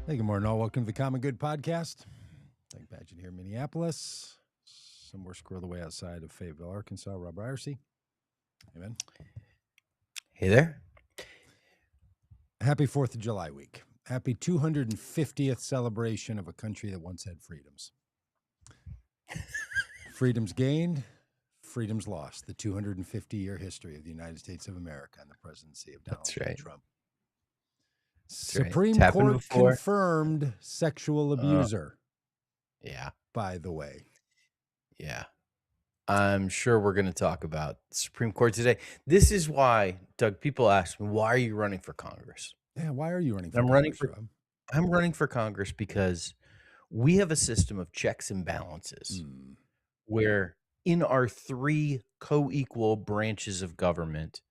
Hey, good morning, all. Welcome to the Common Good Podcast. Doug Pagitt here in Minneapolis. Somewhere squirreled away outside of Fayetteville, Arkansas. Robb Ryerse. Amen. Hey there. Happy 4th of July week. Happy 250th celebration of a country that once had freedoms. Freedoms gained, freedoms lost. The 250-year history of the United States of America and the presidency of Donald J. Trump. Supreme Court confirmed sexual abuser. Yeah. By the way. Yeah. I'm sure we're going to talk about the Supreme Court today. This is why, Doug, people ask me, why are you running for Congress? Yeah, why are you running for Congress, Rob? I'm running for Congress because we have a system of checks and balances where in our three co-equal branches of government,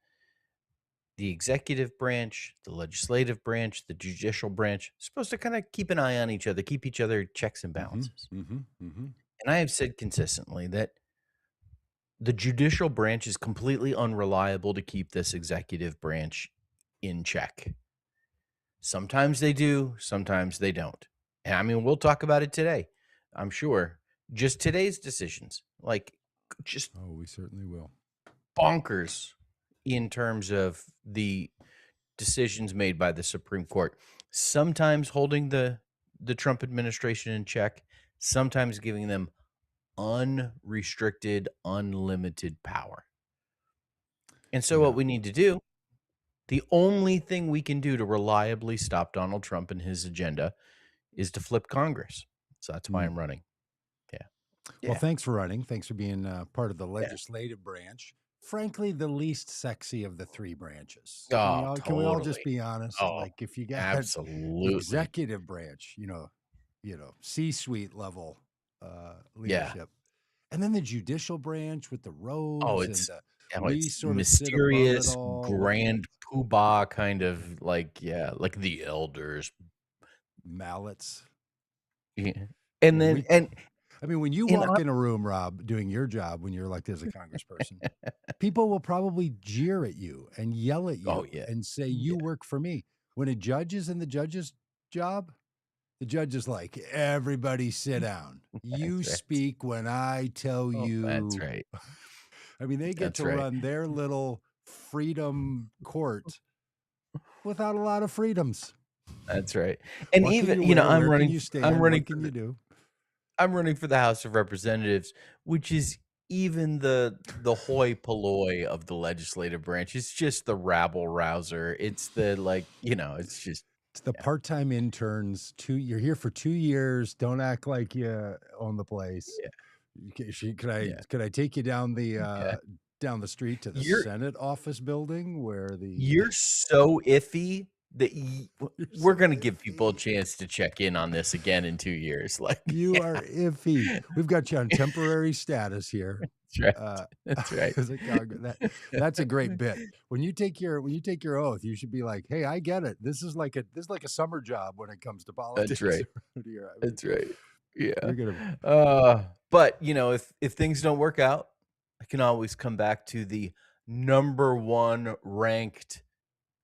the executive branch, the legislative branch, the judicial branch, supposed to kind of keep an eye on each other, keep each other checks and balances. And I have said consistently that the judicial branch is completely unreliable to keep this executive branch in check. Sometimes they do, sometimes they don't. And I mean, we'll talk about it today, I'm sure. Just today's decisions, like just we certainly will. Bonkers in terms of the decisions made by the Supreme Court, sometimes holding the Trump administration in check, sometimes giving them unrestricted, unlimited power. And so what we need to do, the only thing we can do to reliably stop Donald Trump and his agenda is to flip Congress. So that's why I'm running. Well, thanks for running. Thanks for being part of the legislative branch. Frankly, the least sexy of the three branches. Can we all just be honest? Like, if you got the executive branch, C-suite level leadership, and then the judicial branch with the robes and we sort mysterious, of sit above it all, grand poobah kind of like the elders, mallets. Yeah. And then I mean, when you walk in a room, Rob, doing your job when you're elected as a congressperson, people will probably jeer at you and yell at you and say, you work for me. When a judge is in the judge's job, the judge is like, everybody sit down. You speak when I tell you. That's right. I mean, they get to run their little freedom court without a lot of freedoms. That's right. And what even, I'm running, what can you do? I'm running for the House of Representatives, which is even the hoi polloi of the legislative branch. It's just the rabble rouser. It's the it's the part-time interns. You're here for 2 years. Don't act like you own the place. Could I take you down the street to the Senate office building where you're so iffy that we're going to give people a chance to check in on this again in 2 years. Like you are iffy. We've got you on temporary status here. That's right. That's a great bit. When you take your oath, you should be like, "Hey, I get it. This is like a summer job when it comes to politics." That's right. That's right. Yeah. You're gonna... But if things don't work out, I can always come back to the #1 ranked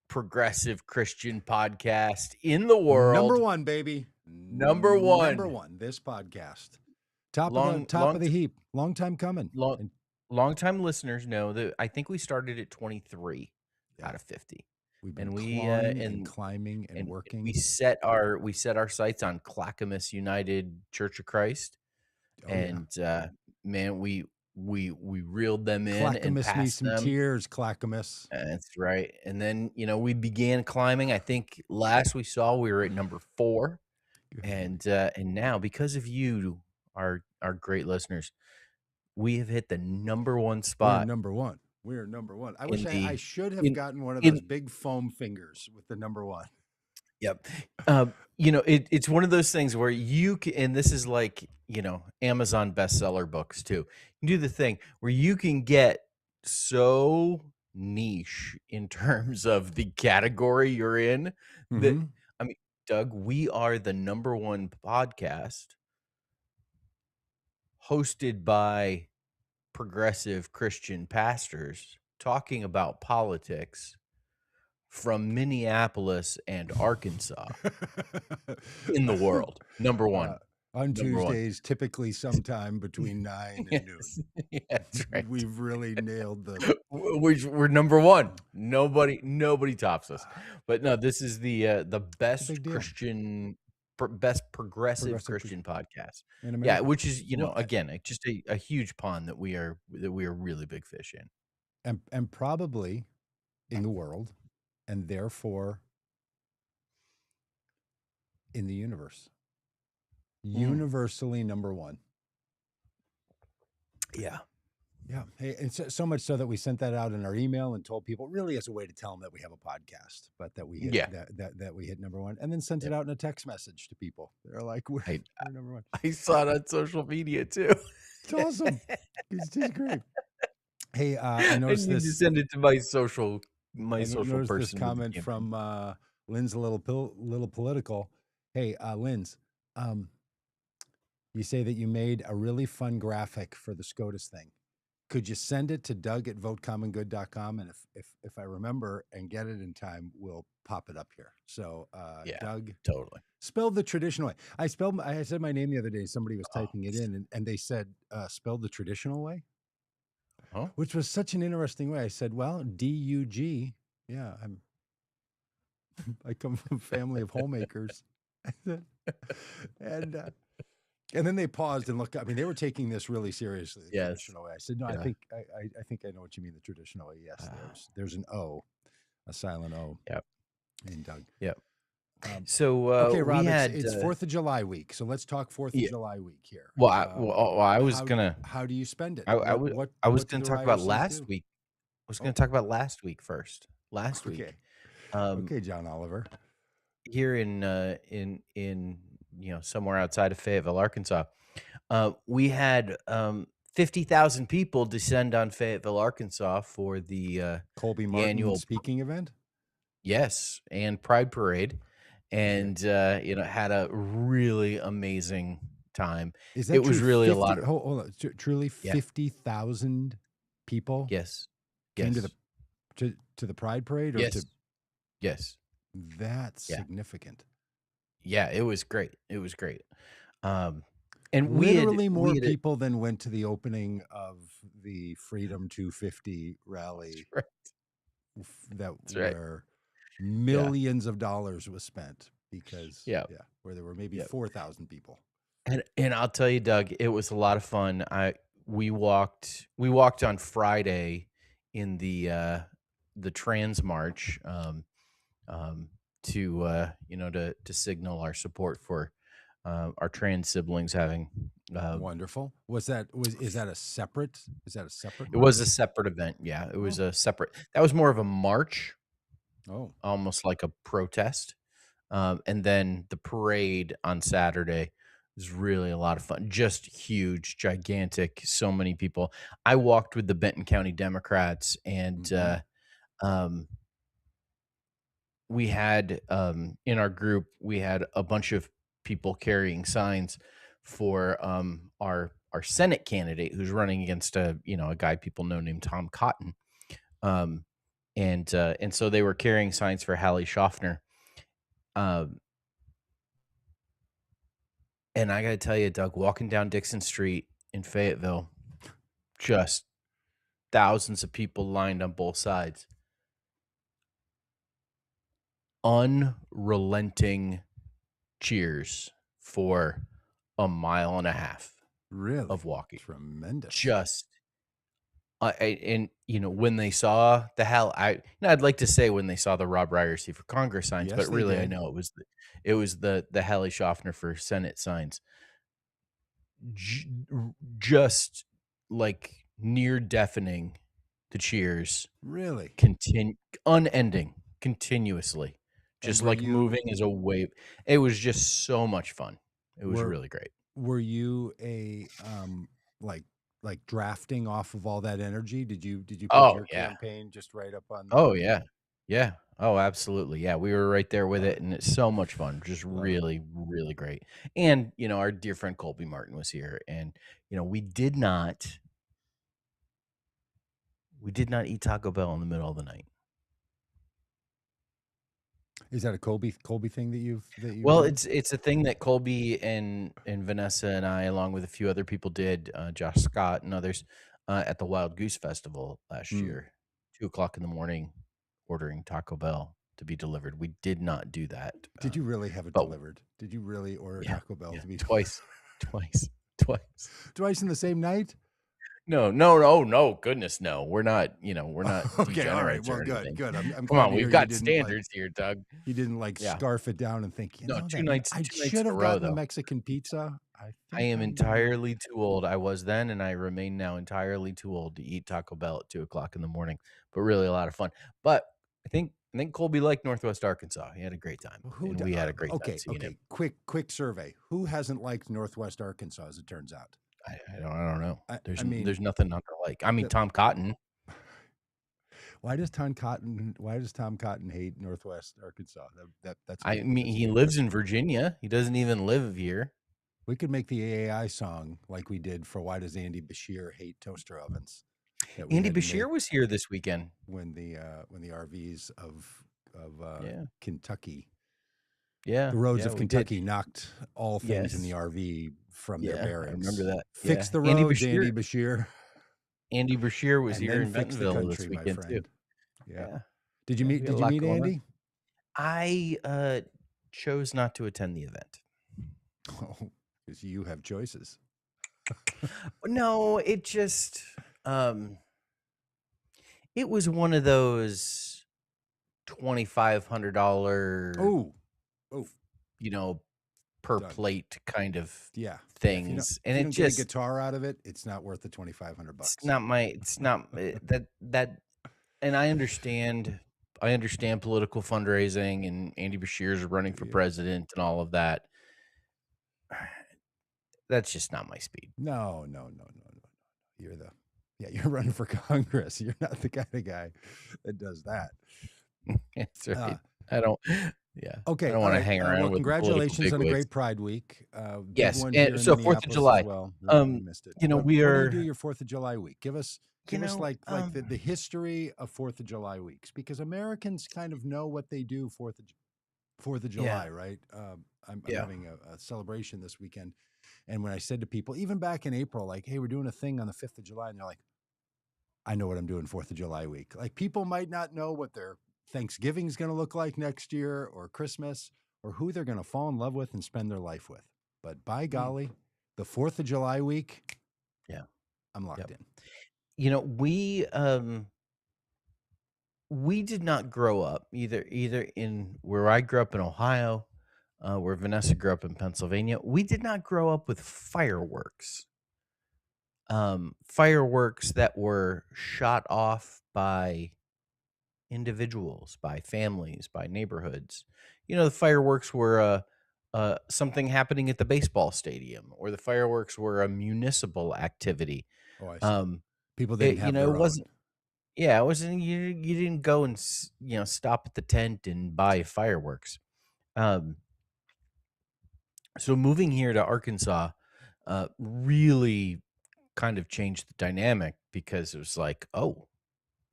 progressive Christian podcast in the world. #1, baby. #1. This podcast. Top of the heap. Long time coming. Long-time listeners know that I think we started at 23 out of 50. We've been climbing and working. We set our sights on Clackamas United Church of Christ. Man, we reeled them in Clackamas and passed me some them. tears, Clackamas. That's right. And then, we began climbing. I think last we saw we were at #4. And now, because of you, our great listeners, we have hit the #1 spot. We're #1. I wish I should have gotten one of those big foam fingers with the #1. Yep. It's one of those things where you can, and this is like, Amazon bestseller books too. You do the thing where you can get so niche in terms of the category you're in that, I mean, Doug, we are the #1 podcast hosted by progressive Christian pastors talking about politics from Minneapolis and Arkansas in the world. Number one. On Number one. Tuesdays, typically sometime between 9 and noon. Yes. Yeah, that's right. We've really nailed the We're number one. Nobody tops us. But no, this is the best big deal. Christian best progressive Christian podcast. in Yeah, America. which is, Well, again, just a huge pond that we are really big fish in. and probably in the world, and therefore in the universe. Universally number one. Yeah. Yeah. Hey, and so much so that we sent that out in our email and told people, really as a way to tell them that we have a podcast, but that we hit that we hit number one, and then sent it out in a text message to people. They're like, we're number one. I saw it on social media too. It's awesome. It's just great. Hey, I noticed need this. to send it to my social person. This comment from Lynn's a little political. Hey, Lynn's, you say that you made a really fun graphic for the SCOTUS thing. Could you send it to Doug@votecommongood.com? And if I remember and get it in time, we'll pop it up here. So, Doug, totally spelled the traditional way. I said my name the other day. Somebody was typing it in, and they said spelled the traditional way, which was such an interesting way. I said, well, D-U-G. Yeah, I come from a family of homemakers. And then they paused and looked. I mean, they were taking this really seriously. The traditional way. I said, no, I think I know what you mean. The traditional way. Yes, there's an O, a silent O. Yep. In Doug. Yep. So okay, Rob, it's 4th of July week. So let's talk 4th of July week here. Well, I was gonna. How do you spend it? I was gonna talk about last week. I was gonna talk about last week first. Last week. Okay, John Oliver. Here in somewhere outside of Fayetteville, Arkansas, we had 50,000 people descend on Fayetteville, Arkansas for the Colby Martin annual speaking event. Yes, and Pride Parade, and had a really amazing time. Is that it was really 50, a lot of hold on, truly 50,000 people? Yes, came to the Pride Parade. Or yes, that's significant. Yeah, it was great. It was great. And literally more people than went to the opening of the Freedom 250 rally. That's where millions of dollars was spent because where there were maybe 4,000 people. And I'll tell you, Doug, it was a lot of fun. We walked on Friday in the Trans March to signal our support for our trans siblings having wonderful. Is that a separate? March? It was a separate event. Yeah, it was a separate. That was more of a march. Almost like a protest. And then the parade on Saturday was really a lot of fun. Just huge, gigantic, so many people. I walked with the Benton County Democrats, and we had in our group, we had a bunch of people carrying signs for our Senate candidate who's running against a guy people know named Tom Cotton. And so they were carrying signs for Hallie Schaffner. And I got to tell you, Doug, walking down Dixon Street in Fayetteville, just thousands of people lined on both sides. Unrelenting cheers for a mile and a half of walking. Tremendous. Just when they saw I'd like to say when they saw the Robb Ryerse for Congress signs, but really I know it was the Hallie Schaffner for Senate signs. Just like near deafening, the cheers really unending, continuously, just like moving as a wave. It was just so much fun. It was really great. Were you a like drafting off of all that energy? Did you put your campaign just right up on? Yeah. Oh, absolutely. Yeah, we were right there with it, and it's so much fun. Just really, really great. And our dear friend Colby Martin was here, and we did not eat Taco Bell in the middle of the night. Is that a Colby thing that you've Well, done? it's a thing that Colby and Vanessa and I, along with a few other people, did, Josh Scott and others, at the Wild Goose Festival last Mm. year, 2 o'clock in the morning, ordering Taco Bell to be delivered. We did not do that, Did you really have it but delivered? Did you really order yeah, Taco Bell yeah, to be twice, twice, twice. twice in the same night? No, no, no, no, goodness, no. We're not, we're not Okay, all right. degenerates Well, or good, anything. good. I'm Come glad on, to hear we've you got didn't like standards here, Doug. Yeah. scarf it down and think, No, that I 2 nights should in a have row, gotten the though. Mexican pizza. I I think am I'm gonna. entirely too old. I was then, and I remain now entirely too old to eat Taco Bell at 2 o'clock in the morning, but really a lot of fun. But I think Colby liked Northwest Arkansas. He had a great time, Who? and we had a great time Okay, seeing him. okay. Quick survey. Who hasn't liked Northwest Arkansas? As it turns out, I don't know. I mean, There's nothing not to like. I mean, Tom Cotton. why does Tom Cotton? Why does Tom Cotton hate Northwest Arkansas? That's I me. mean, he lives in Virginia. He doesn't even live here. We could make the AI song like we did for "Why Does Andy Bashir Hate Toaster Ovens?" that we Andy had to make Bashir was here this weekend. when the RVs of Yeah, Kentucky, yeah, the roads yeah. of We did. Kentucky knocked all things in the Yes. RV from their Yeah, I remember bearings. that. Fix Yeah, the roads, Andy Bashir, Andy Bashir was and here then in fix the Bentonville this country, my weekend too. friend. Yeah. Yeah, Did you yeah. meet We had a Did you lot meet going on. Andy? I chose not to attend the event. Oh, because you have choices. No, it was one of those $2,500, Oh, oh, per done. plate kind of Yeah. things, If and you it don't get a just guitar out of it, it's not worth the $2,500. it's not that, and I understand political fundraising, and Andy Bashir's running for Yeah. president and all of that. That's just not my speed. No. You're running for Congress. You're not the kind of guy that does that. That's right. I don't. Yeah. Okay. I don't All want to right. hang around Well, with the political congratulations on a bigwigs. great Pride Week. Big Yes, one and here in so 4th of Minneapolis as July. well. We Um, missed it. we What do you do are, your 4th of July week? Give us like the history of 4th of July weeks, because Americans kind of know what they do 4th of July, yeah, right? I'm yeah. having a celebration this weekend, and when I said to people, even back in April, like, "Hey, we're doing a thing on the 5th of July," and they're like, "I know what I'm doing 4th of July week." Like, people might not know what their Thanksgiving is going to look like next year, or Christmas, or who they're going to fall in love with and spend their life with. But by golly, the 4th of July week, Yeah. I'm locked in. We did not grow up either in where I grew up in Ohio, where Vanessa grew up in Pennsylvania. We did not grow up with fireworks. Fireworks that were shot off by individuals, by families, by neighborhoods. The fireworks were something happening at the baseball stadium, or the fireworks were a municipal activity. Oh, I see. People didn't have It their own. wasn't. Yeah, it wasn't. You didn't go and stop at the tent and buy fireworks. So moving here to Arkansas really kind of changed the dynamic, because it was like, oh,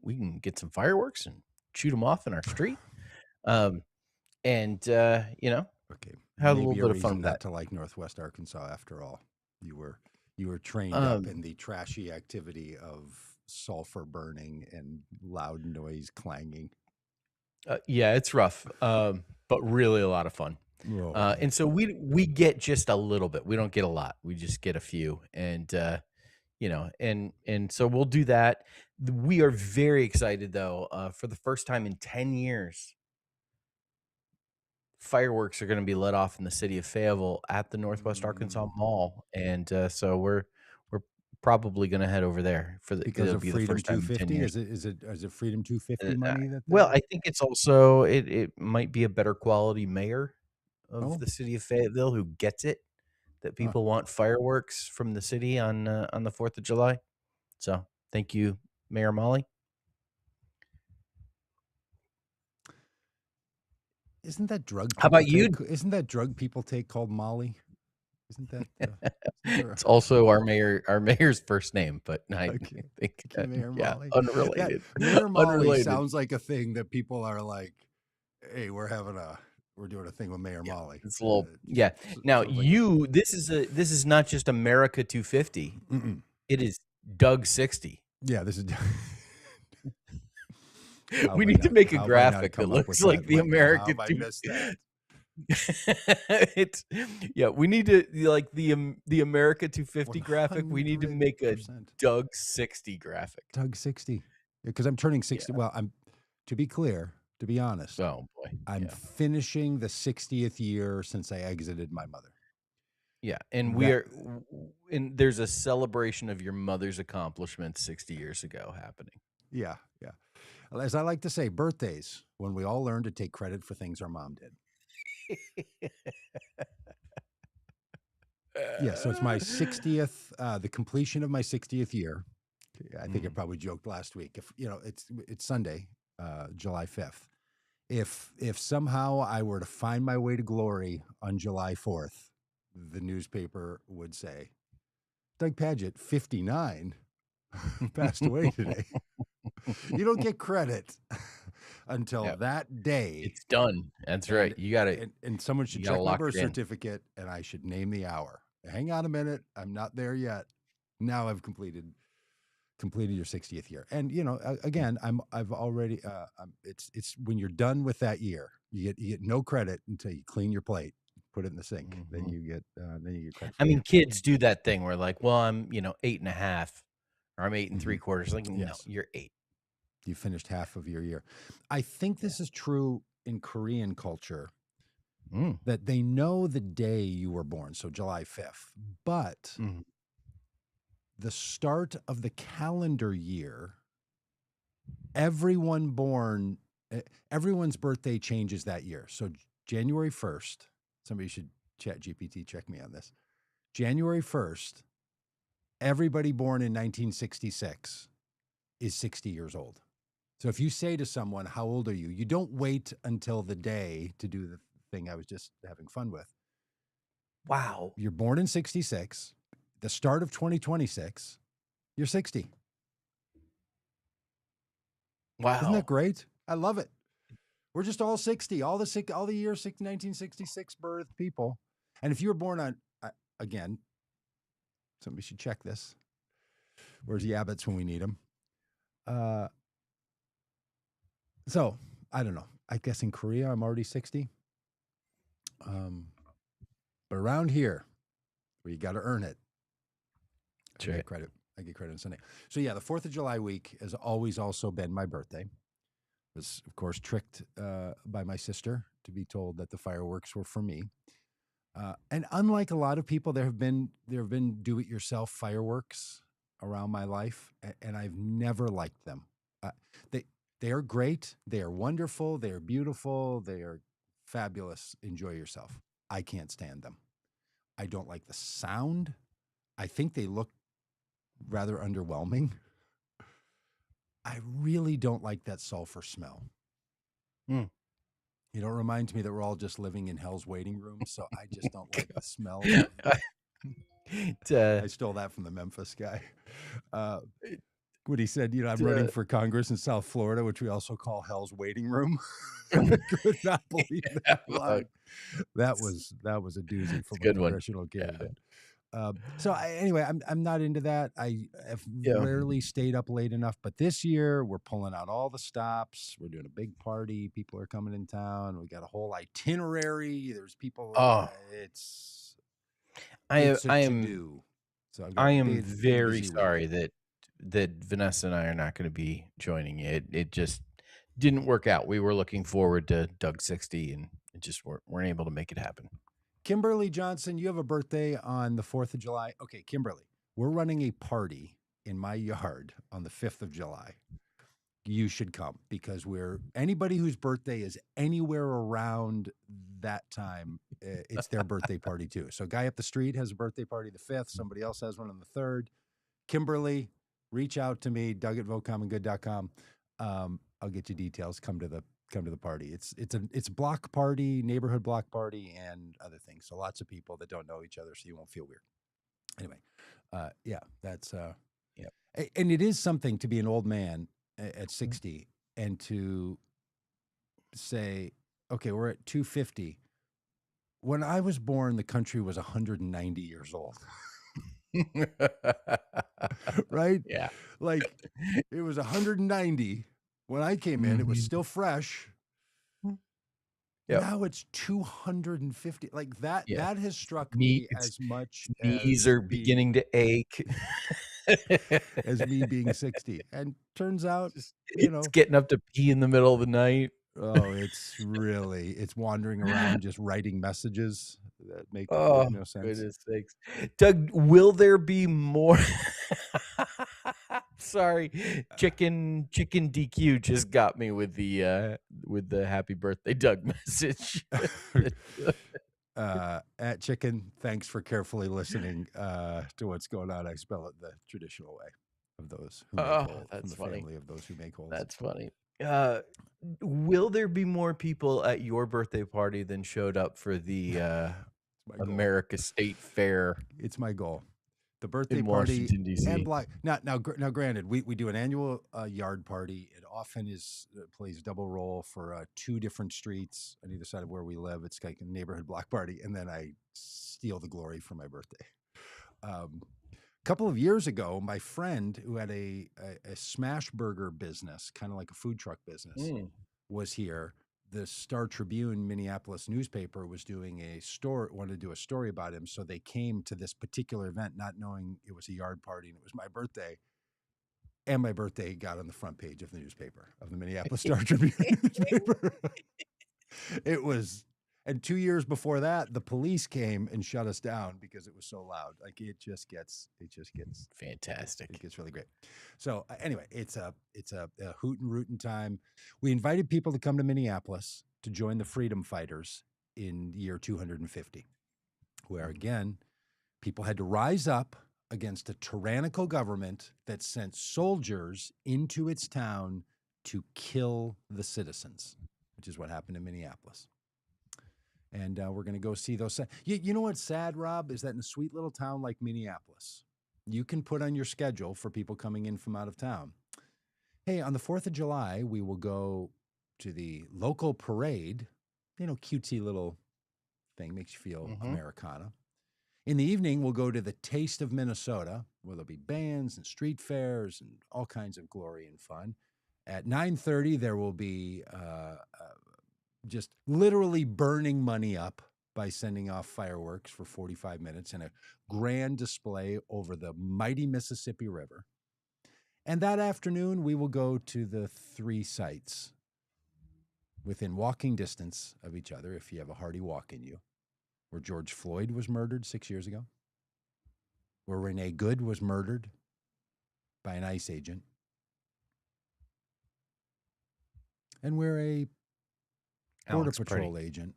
we can get some fireworks and shoot them off in our street. And Okay, had a little maybe a bit of fun reason with not that. to like Northwest Arkansas after all. You were trained up in the trashy activity of sulfur burning and loud noise clanging. Yeah, it's rough, but really a lot of fun. Oh. And so we get just a little bit. We don't get a lot. We just get a few, and and so we'll do that. We are very excited, though. For the first time in 10 years, fireworks are going to be let off in the city of Fayetteville at the Northwest Arkansas Mall, and so we're probably going to head over there Because it'll of be the Freedom first time in 10 250. years. Is it Freedom 250 money that Well, I think it's also it might be a better quality mayor of the city of Fayetteville who gets it, that people want fireworks from the city on the 4th of July. So thank you, Mayor Molly. Isn't that drug How about you? Isn't that drug people take called Molly? Isn't that It's also our mayor's first name, but I okay. think Mayor yeah, Molly? unrelated. Mayor Molly Unrelated. sounds like a thing that people are like, hey, we're doing a thing with Mayor Yeah, Molly. it's a little yeah. Now Sounds like a this is not just America 250. mm-mm. It is Doug 60. Yeah, this is We need to make a how have I not graphic that come up with looks like that the lately? How America have I 2 missed that? It's yeah, we need to like the America 250 graphic, we need to make a 100%. Doug 60 graphic. Doug 60. Because I'm turning 60. Yeah. Well, to be clear, to be honest, Oh, boy. I'm Yeah. finishing the 60th year since I exited my mother. Yeah, and we That are and there's a celebration of your mother's accomplishments 60 years ago happening. yeah, yeah. As I like to say, birthdays, when we all learn to take credit for things our mom did. Yeah, so it's my 60th, the completion of my 60th year. I think I probably joked last week. If it's Sunday, July 5th. If somehow I were to find my way to glory on July 4th, the newspaper would say, Doug Pagitt, 59, passed away today. You don't get credit until Yeah, that day. it's done. That's right. And and someone should You gotta check my lock birth it in. certificate and I should name the hour. Hang on a minute, I'm not there yet. Now I've completed your 60th year. And again, I've already it's when you're done with that year, you get no credit until you clean your plate, put it in the sink. Then Mhm. you get credit I for mean, that. kids do that thing where like, "Well, I'm, 8 and a half, or I'm 8 and Mhm. 3/4." Like, "No, Yes. you're 8." You finished half of your year. I think Yeah. this is true in Korean culture Mm. that they know the day you were born, so July 5th, but Mhm. the start of the calendar year, everyone born everyone's birthday changes that year. So January 1st, somebody should chat GPT check me on this. January 1st, everybody born in 1966 is 60 years old. So if you say to someone, "How old are you?" You don't wait until the day to do the thing I was just having fun with. Wow. You're born in 66, the start of 2026, you're 60. Isn't that Wow. great? I love it. We're just all 60, all the year 1966 birth people. And if you were born on, again, somebody should check this. Where's the Abbots when we need them? So I don't know. I guess in Korea, I'm already 60. But around here, where you got to earn it, I That's get credit. I get credit on Sunday. So yeah, the 4th of July week has always also been my birthday. Was, of course, tricked by my sister to be told that the fireworks were for me. And unlike a lot of people, there have been do-it-yourself fireworks around my life, and I've never liked them. They they are great, they are wonderful, they are beautiful, they are fabulous. Enjoy yourself. I can't stand them. I don't like the sound. I think they look rather underwhelming. I really don't like that sulfur smell. Mm. It reminds me that we're all just living in hell's waiting room, so I just don't like the smell It, of. I stole that from the Memphis guy. When he said, I'm running for Congress in South Florida, which we also call hell's waiting room. I could not believe that line. That was a doozy it's from a a good one. congressional Yeah. candidate. So anyway, I'm not into that. I have Yeah. rarely stayed up late enough, but this year we're pulling out all the stops. We're doing a big party. People are coming in town. We got a whole itinerary. There's people. Oh, It's a I to am do. So I've got I a am big very busy week. sorry that Vanessa and I are not gonna be joining you. It just didn't work out. We were looking forward to Doug 60, and it just weren't able to make it happen. Kimberly Johnson, you have a birthday on the 4th of July. Okay, Kimberly, we're running a party in my yard on the 5th of July. You should come because anybody whose birthday is anywhere around that time, it's their birthday party too. So, guy up the street has a birthday party the 5th. Somebody else has one on the 3rd. Kimberly, reach out to me, Doug@vocommongood.com. I'll get you details. Come to the party. It's a block party, neighborhood block party, and other things. So lots of people that don't know each other, so you won't feel weird. Anyway, yeah, that's Yeah. and it is something to be an old man at 60 and to say, okay, we're at 250. When I was born, the country was 190 years old. Right? Yeah. Like, it was 190 when I came in. It was still fresh. Yep. Now it's 250. Like that. Yeah. That has struck me as much knees as are beginning to ache. as me being 60. And turns out, it's getting up to pee in the middle of the night. Oh, it's wandering around just writing messages that make no sense. Goodness sakes. Doug, will there be more? Sorry, chicken DQ just got me with the happy birthday Doug message. At Chicken, thanks for carefully listening to what's going on. I spell it the traditional way of those who make holes. That's from the funny. family of those who make holes. That's funny. Will there be more people at your birthday party than showed up for the America State Fair? It's my goal. The birthday in party Washington, D.C. and now granted, we do an annual yard party. It often plays double role for 2 different streets on either side of where we live. It's like a neighborhood block party, and then I steal the glory for my birthday. A couple of years ago, my friend who had a smash burger business, kind of like a food truck business, was here. The Star Tribune Minneapolis newspaper was doing wanted to do a story about him. So they came to this particular event, not knowing it was a yard party and it was my birthday. And my birthday got on the front page of the newspaper, of the Minneapolis Star Tribune newspaper. It was, and 2 years before that, the police came and shut us down because it was so loud. Like it just gets fantastic. It gets really great. So anyway, it's a hoot and rootin' time. We invited people to come to Minneapolis to join the freedom fighters in year 250, where again, people had to rise up against a tyrannical government that sent soldiers into its town to kill the citizens, which is what happened in Minneapolis. And we're going to go see those. You know what's sad, Rob, is that in a sweet little town like Minneapolis, you can put on your schedule for people coming in from out of town. Hey, on the 4th of July, we will go to the local parade. Cutesy little thing, makes you feel Americana. In the evening, we'll go to the Taste of Minnesota, where there'll be bands and street fairs and all kinds of glory and fun. At 9:30, there will be just literally burning money up by sending off fireworks for 45 minutes and a grand display over the mighty Mississippi River. And that afternoon, we will go to the 3 sites within walking distance of each other, if you have a hardy walk in you, where George Floyd was murdered 6 years ago, where Renee Good was murdered by an ICE agent, and where a Border Patrol agent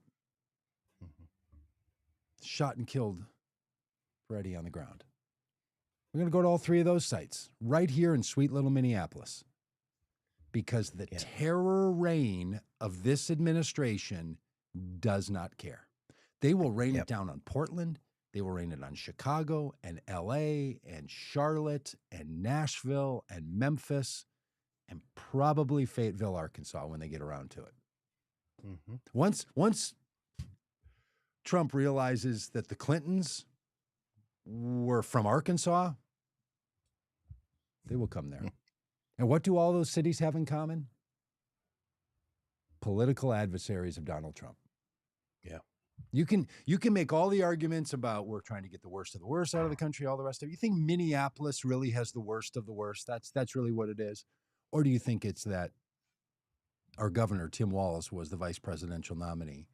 shot and killed Freddie on the ground. We're going to go to all 3 of those sites right here in sweet little Minneapolis, because the terror reign of this administration does not care. They will rain it down on Portland. They will rain it on Chicago and LA and Charlotte and Nashville and Memphis and probably Fayetteville, Arkansas, when they get around to it. Once Trump realizes that the Clintons were from Arkansas, they will come there. And what do all those cities have in common? Political adversaries of Donald Trump. Yeah. You can make all the arguments about we're trying to get the worst of the worst out of the country, all the rest of it. You think Minneapolis really has the worst of the worst? That's really what it is? Or do you think it's that our governor, Tim Walz, was the vice presidential nominee,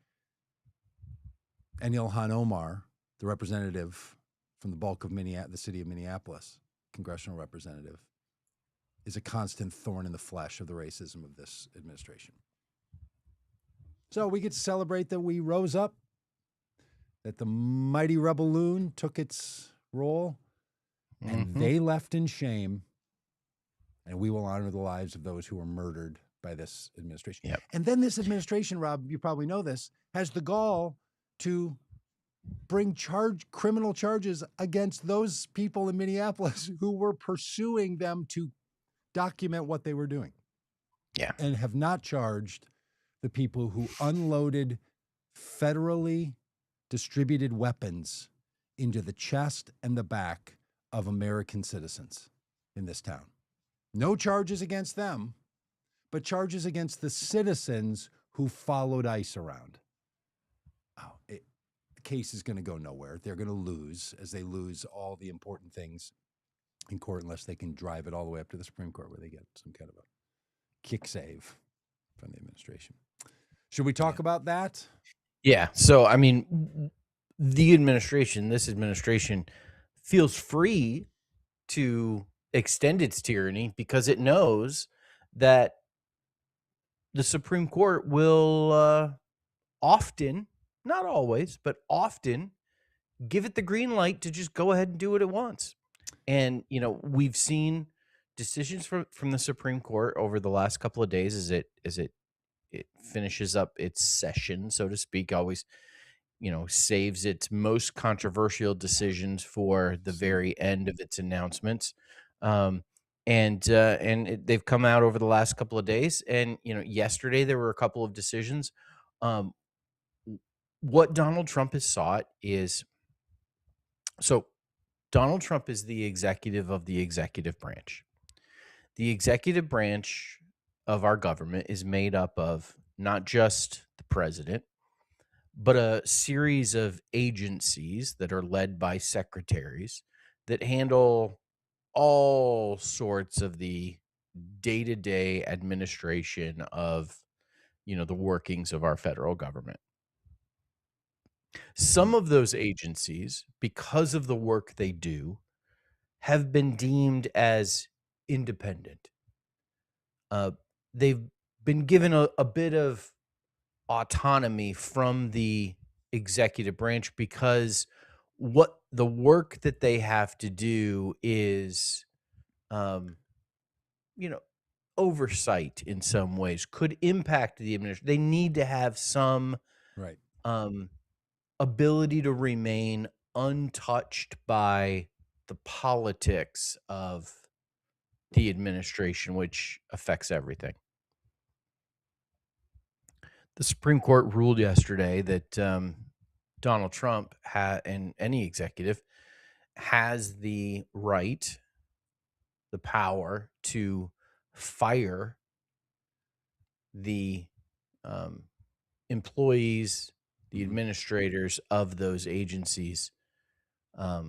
and Ilhan Omar, the representative from the bulk of the city of Minneapolis, congressional representative, is a constant thorn in the flesh of the racism of this administration? So we get to celebrate that we rose up, that the mighty rebel loon took its role, and they left in shame, and we will honor the lives of those who were murdered by this administration. And then this administration, Rob, you probably know this, has the gall to bring criminal charges against those people in Minneapolis who were pursuing them to document what they were doing. And have not charged the people who unloaded federally distributed weapons into the chest and the back of American citizens in this town. No charges against them, but charges against the citizens who followed ICE around. The case is going to go nowhere. They're going to lose, as they lose all the important things in court, unless they can drive it all the way up to the Supreme Court, where they get some kind of a kick save from the administration. Should we talk about that? Yeah. So, I mean, this administration feels free to extend its tyranny because it knows that the Supreme Court will often, not always, but often give it the green light to just go ahead and do what it wants. And, we've seen decisions from the Supreme Court over the last couple of days as it finishes up its session, so to speak. Always, saves its most controversial decisions for the very end of its announcements. They've come out over the last couple of days. And, yesterday there were a couple of decisions. What Donald Trump has sought is, so Donald Trump is the executive of the executive branch. The executive branch of our government is made up of not just the president, but a series of agencies that are led by secretaries that handle all sorts of the day-to-day administration of, the workings of our federal government. Some of those agencies, because of the work they do, have been deemed as independent. They've been given a bit of autonomy from the executive branch because what the work that they have to do is, oversight in some ways, could impact the administration. They need to have some ability to remain untouched by the politics of the administration, which affects everything. The Supreme Court ruled yesterday that Donald Trump and any executive has the right, the power to fire the employees, the administrators of those agencies at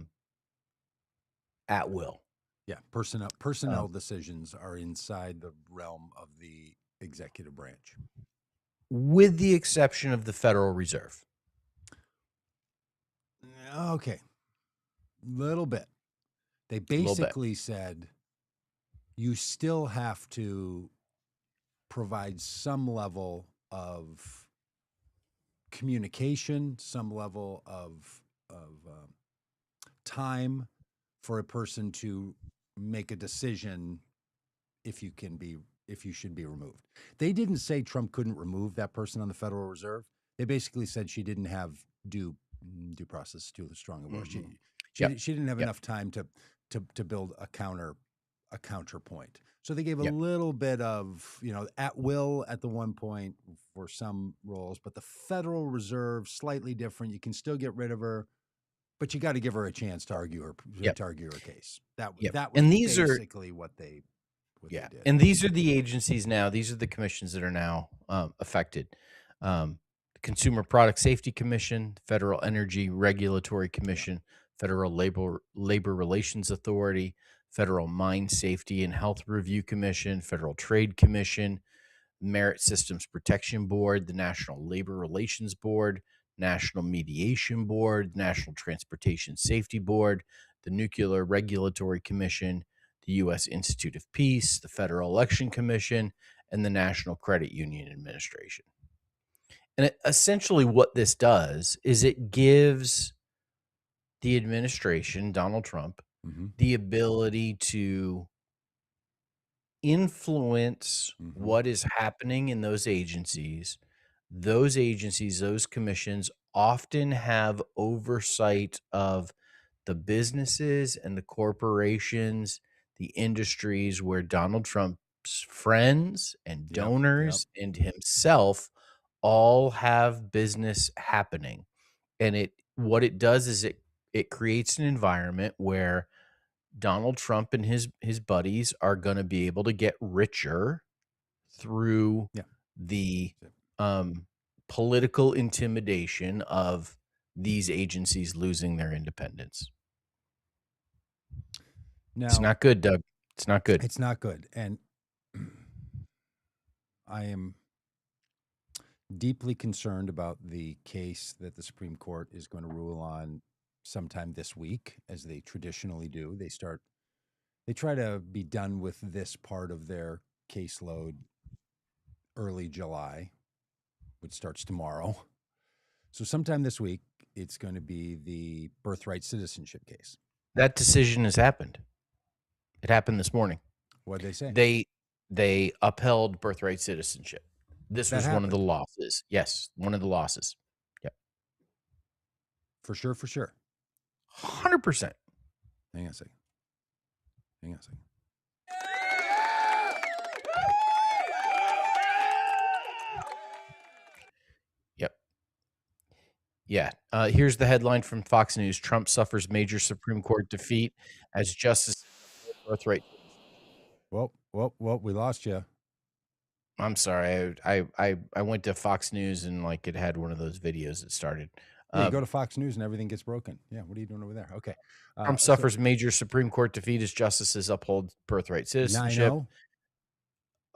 will. Yeah, personnel decisions are inside the realm of the executive branch, with the exception of the Federal Reserve. Okay, little bit. They basically said you still have to provide some level of communication, some level of time for a person to make a decision if you should be removed. They didn't say Trump couldn't remove that person on the Federal Reserve. They basically said she didn't have due process, too strong a word. She didn't have enough time to build a counterpoint. So they gave a little bit of, at will at the one point for some roles, but the Federal Reserve, slightly different. You can still get rid of her, but you got to give her a chance to argue her case. That was basically what they did. And these are the agencies now. These are the commissions that are now affected. The Consumer Product Safety Commission, Federal Energy Regulatory Commission, Federal Labor Relations Authority, Federal Mine Safety and Health Review Commission, Federal Trade Commission, Merit Systems Protection Board, the National Labor Relations Board, National Mediation Board, National Transportation Safety Board, the Nuclear Regulatory Commission, the U.S. Institute of Peace, the Federal Election Commission, and the National Credit Union Administration. And essentially what this does is it gives the administration, Donald Trump, the ability to influence what is happening in those agencies. Those commissions often have oversight of the businesses and the corporations, the industries where Donald Trump's friends and donors and himself all have business happening. And what it does is it creates an environment where Donald Trump and his buddies are going to be able to get richer through the political intimidation of these agencies losing their independence. Now, it's not good, Doug. It's not good. It's not good. And I am deeply concerned about the case that the Supreme Court is going to rule on sometime this week, as they traditionally do. They try to be done with this part of their caseload early July, which starts tomorrow. So sometime this week, it's going to be the birthright citizenship case. That decision has happened. It happened this morning. What'd they say? They upheld birthright citizenship. This was one of the losses. Yes, one of the losses. Yep. For sure, for sure. 100%. Hang on a second. Yep. Yeah. Here's the headline from Fox News. Trump suffers major Supreme Court defeat as justice birthright. Well, we lost you. I'm sorry. I went to Fox News and like it had one of those videos that started. Yeah, you go to Fox News and everything gets broken. Yeah, what are you doing over there? Okay. Trump suffers major Supreme Court defeat as justices uphold birthright citizenship.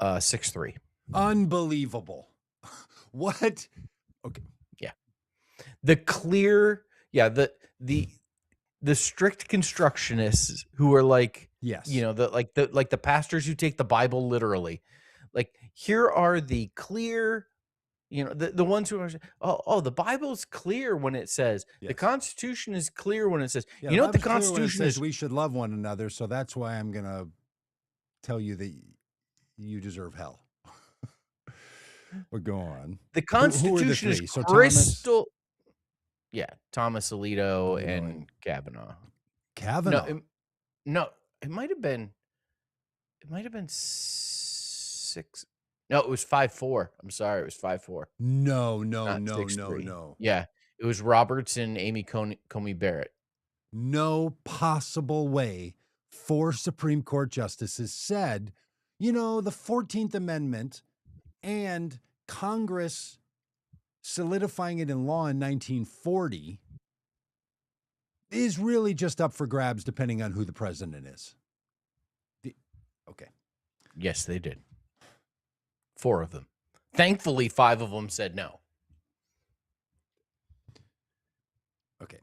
6-3. Unbelievable. What? Okay. Yeah. The clear, the strict constructionists who are like, yes, the pastors who take the Bible literally. Like, here are the clear, the ones who are, the Bible's clear when it says, the Constitution is clear when it says, what the Constitution says, we should love one another. So that's why I'm going to tell you that you deserve hell. But go on. The Constitution is crystal. Thomas Alito and Kavanaugh. No, it might have been 6. No, it was 5-4. I'm sorry, it was 5-4. No. Yeah, it was Roberts and Amy Coney Barrett. No possible way 4 Supreme Court justices said, the 14th Amendment and Congress solidifying it in law in 1940 is really just up for grabs depending on who the president is. Okay. Yes, they did. 4 of them. Thankfully, 5 of them said no. Okay.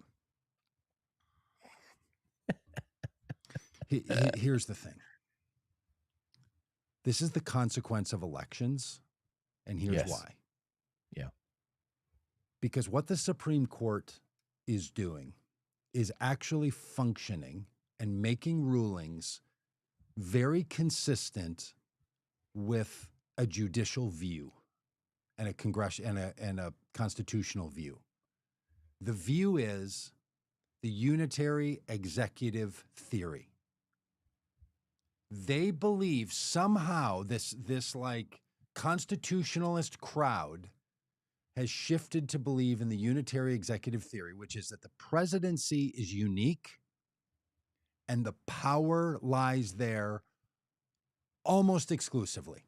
Here's the thing. This is the consequence of elections, and here's why. Yeah. Because what the Supreme Court is doing is actually functioning and making rulings very consistent with a judicial view and a and a constitutional view. The view is the unitary executive theory. They believe somehow this like constitutionalist crowd has shifted to believe in the unitary executive theory, which is that the presidency is unique and the power lies there almost exclusively.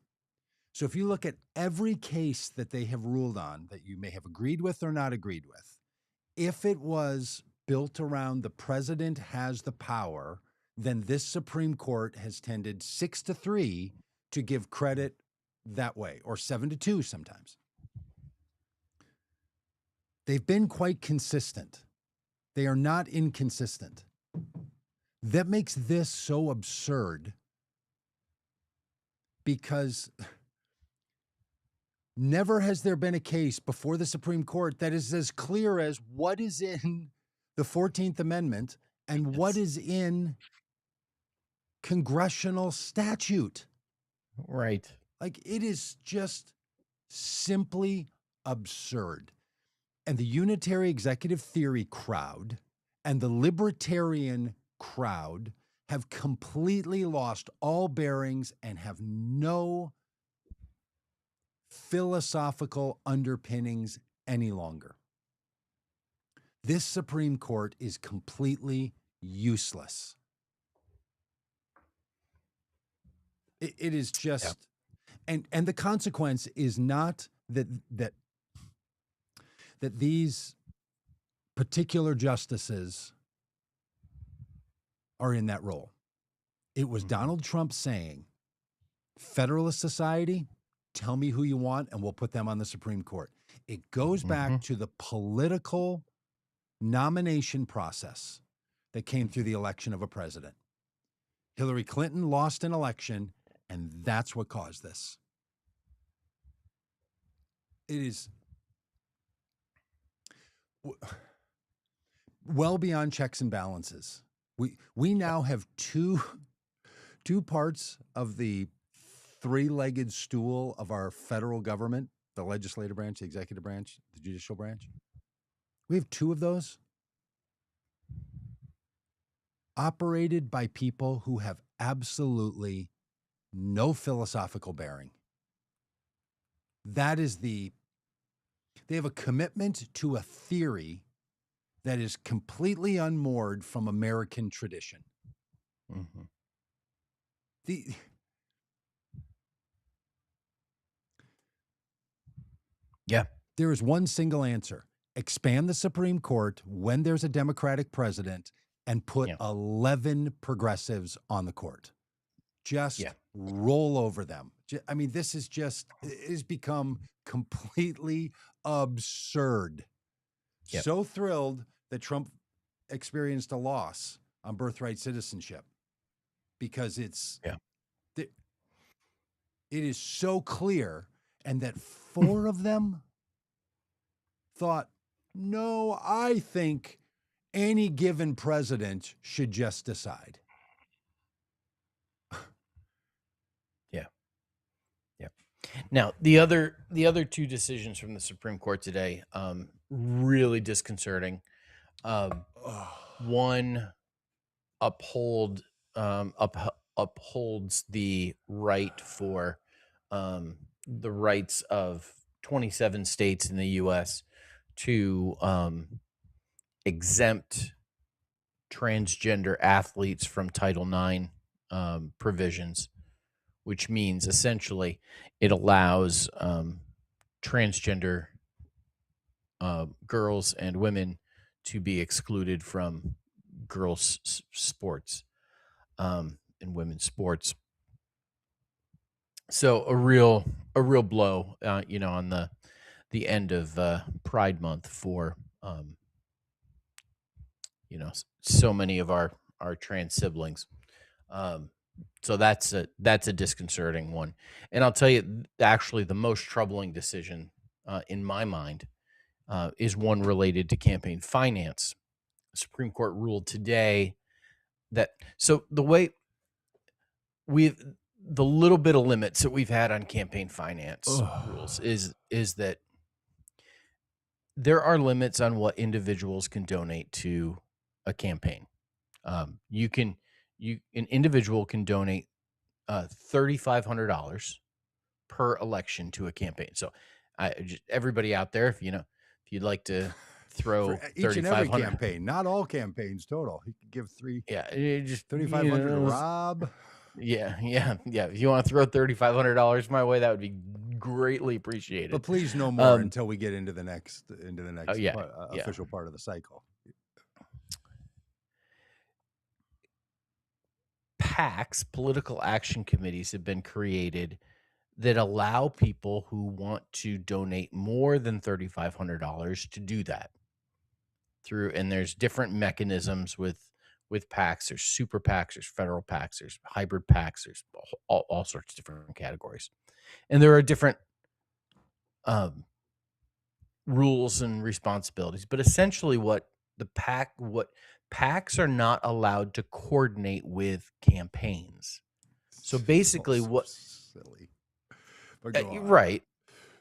So if you look at every case that they have ruled on that you may have agreed with or not agreed with, if it was built around the president has the power, then this Supreme Court has tended 6-3 to give credit that way, or 7-2 sometimes. They've been quite consistent. They are not inconsistent. That makes this so absurd because never has there been a case before the Supreme Court that is as clear as what is in the 14th Amendment and what is in congressional statute. Right. Like, it is just simply absurd. And the unitary executive theory crowd and the libertarian crowd have completely lost all bearings and have no philosophical underpinnings any longer. This Supreme Court is completely useless. It is just, and the consequence is not that these particular justices are in that role. It was Donald Trump saying, Federalist Society, tell me who you want and we'll put them on the Supreme Court. It goes back to the political nomination process that came through the election of a president. Hillary Clinton lost an election, and that's what caused this. It is well beyond checks and balances. We now have two parts of the three-legged stool of our federal government, the legislative branch, the executive branch, the judicial branch. We have two of those operated by people who have absolutely no philosophical bearing. That is they have a commitment to a theory that is completely unmoored from American tradition. There is one single answer. Expand the Supreme Court when there's a Democratic president and put 11 progressives on the court. Just roll over them. I mean, this is just, it has become completely absurd. So thrilled that Trump experienced a loss on birthright citizenship because it is so clear, and that four of them thought, no, I think any given president should just decide. Now, the other two decisions from the Supreme Court today, really disconcerting. One upholds the right for the rights of 27 states in the U.S. to exempt transgender athletes from Title IX provisions, which means essentially it allows transgender girls and women to be excluded from girls' sports and women's sports. So a real blow, on the end of Pride Month for so many of our trans siblings. So that's a disconcerting one. And I'll tell you, actually, the most troubling decision in my mind is one related to campaign finance. The Supreme Court ruled today that the little bit of limits that we've had on campaign finance rules is that there are limits on what individuals can donate to a campaign. An individual can donate $3,500 per election to a campaign. So, everybody out there, if you'd like to throw each and every campaign, not all campaigns total. You could give just $3,500 to Robb. Yeah. If you want to throw $3,500 my way, that would be greatly appreciated. But please no more until we get into the next official part of the cycle. PACs, political action committees, have been created that allow people who want to donate more than $3,500 to do that and there's different mechanisms with PACs. There's super PACs, there's federal PACs, there's hybrid PACs, there's all sorts of different categories. And there are different rules and responsibilities. But essentially what PACs are not allowed to coordinate with campaigns. So basically silly. Right.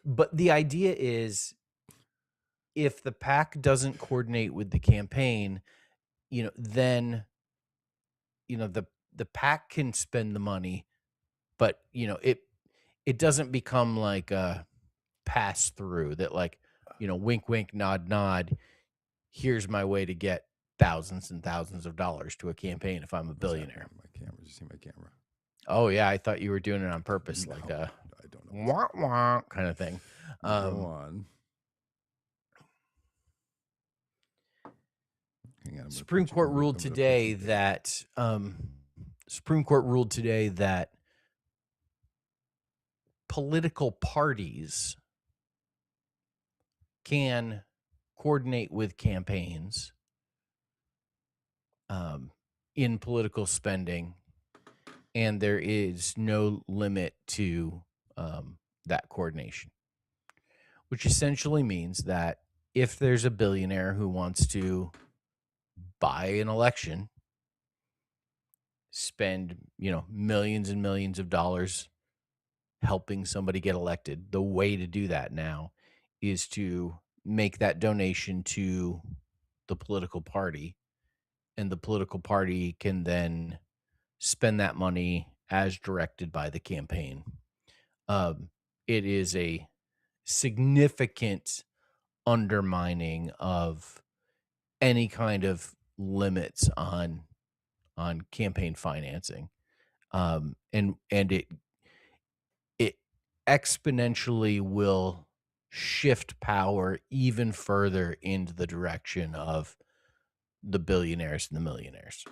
But the idea is, if the PAC doesn't coordinate with the campaign, then the PAC can spend the money, but it doesn't become like pass through that, like, wink, wink, nod, nod. Here's my way to get thousands and thousands of dollars to a campaign if I'm a billionaire. My camera. Did you see my camera? Oh yeah, I thought you were doing it on purpose, No, like I don't know. wah, wah kind of thing. Go on. Hang on, Supreme Court ruled today that political parties can coordinate with campaigns in political spending, and there is no limit to that coordination, which essentially means that if there's a billionaire who wants to buy an election, spend, millions and millions of dollars helping somebody get elected, the way to do that now is to make that donation to the political party, and the political party can then spend that money as directed by the campaign. It is a significant undermining of any kind of limits on campaign financing, and it exponentially will shift power even further into the direction of the billionaires and the millionaires.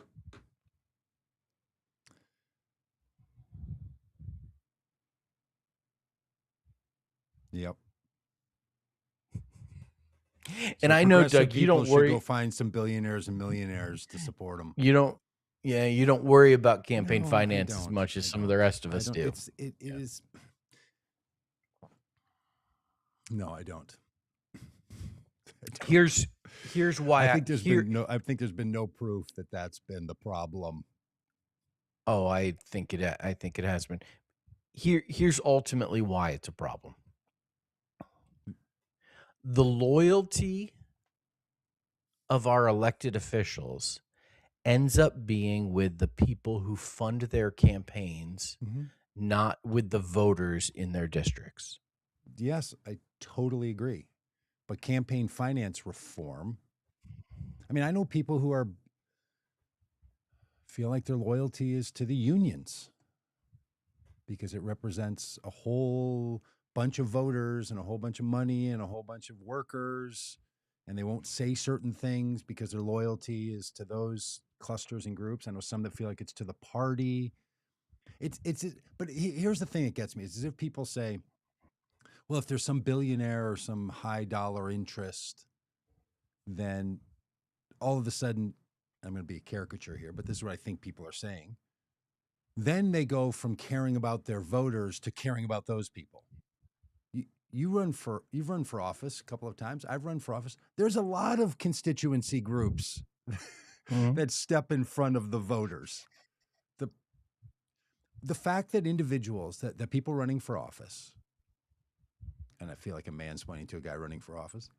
Yep. And I know, Doug, you don't worry. Go find some billionaires and millionaires to support them. You don't worry about campaign finance as much as some of the rest of us do. It is. No, I don't. Here's why I think there's been no proof that that's been the problem. Oh, I think it has been. Here's ultimately why it's a problem. The loyalty of our elected officials ends up being with the people who fund their campaigns, not with the voters in their districts. Yes, I totally agree. But campaign finance reform, I mean, I know people who feel like their loyalty is to the unions because it represents a whole bunch of voters and a whole bunch of money and a whole bunch of workers, and they won't say certain things because their loyalty is to those clusters and groups. I know some that feel like it's to the party. But here's the thing that gets me is as if people say, well, if there's some billionaire or some high dollar interest, then all of a sudden, I'm going to be a caricature here, but this is what I think people are saying. Then they go from caring about their voters to caring about those people. You've run for office a couple of times. I've run for office. There's a lot of constituency groups that step in front of the voters. The fact that individuals, that people running for office, and I feel like a mansplaining to a guy running for office,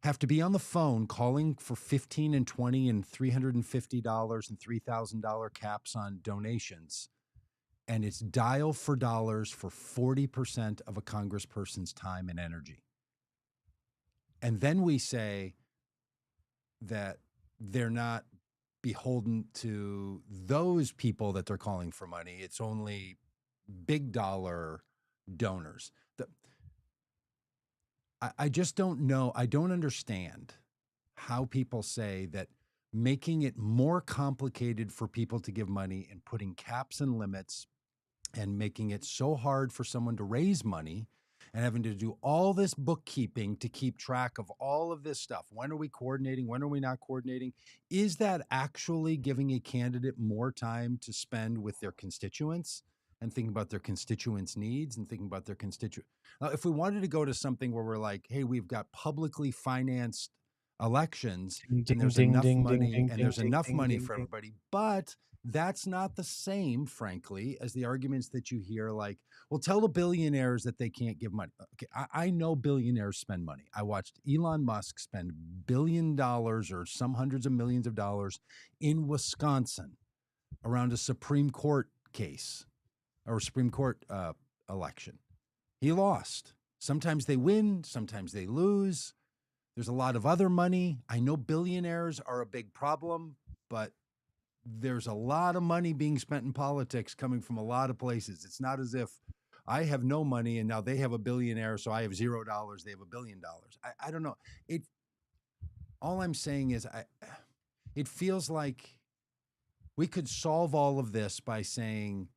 have to be on the phone calling for $15 and $20 and $350 and $3,000 caps on donations, and it's dial for dollars for 40% of a congressperson's time and energy. And then we say that they're not beholden to those people that they're calling for money. It's only big dollar donors. I just don't know. I don't understand how people say that making it more complicated for people to give money and putting caps and limits and making it so hard for someone to raise money and having to do all this bookkeeping to keep track of all of this stuff. When are we coordinating? When are we not coordinating? Is that actually giving a candidate more time to spend with their constituents and thinking about their constituents' needs and thinking about their if we wanted to go to something where we're like, hey, we've got publicly financed elections and there's enough money for everybody, but that's not the same, frankly, as the arguments that you hear like, well, tell the billionaires that they can't give money. Okay, I know billionaires spend money. I watched Elon Musk spend $1 billion or some hundreds of millions of dollars in Wisconsin around a Supreme Court case or Supreme Court election. He lost. Sometimes they win, sometimes they lose. There's a lot of other money. I know billionaires are a big problem, but there's a lot of money being spent in politics coming from a lot of places. It's not as if I have no money and now they have a billionaire, so I have $0, they have $1 billion. I don't know. All I'm saying is it feels like we could solve all of this by saying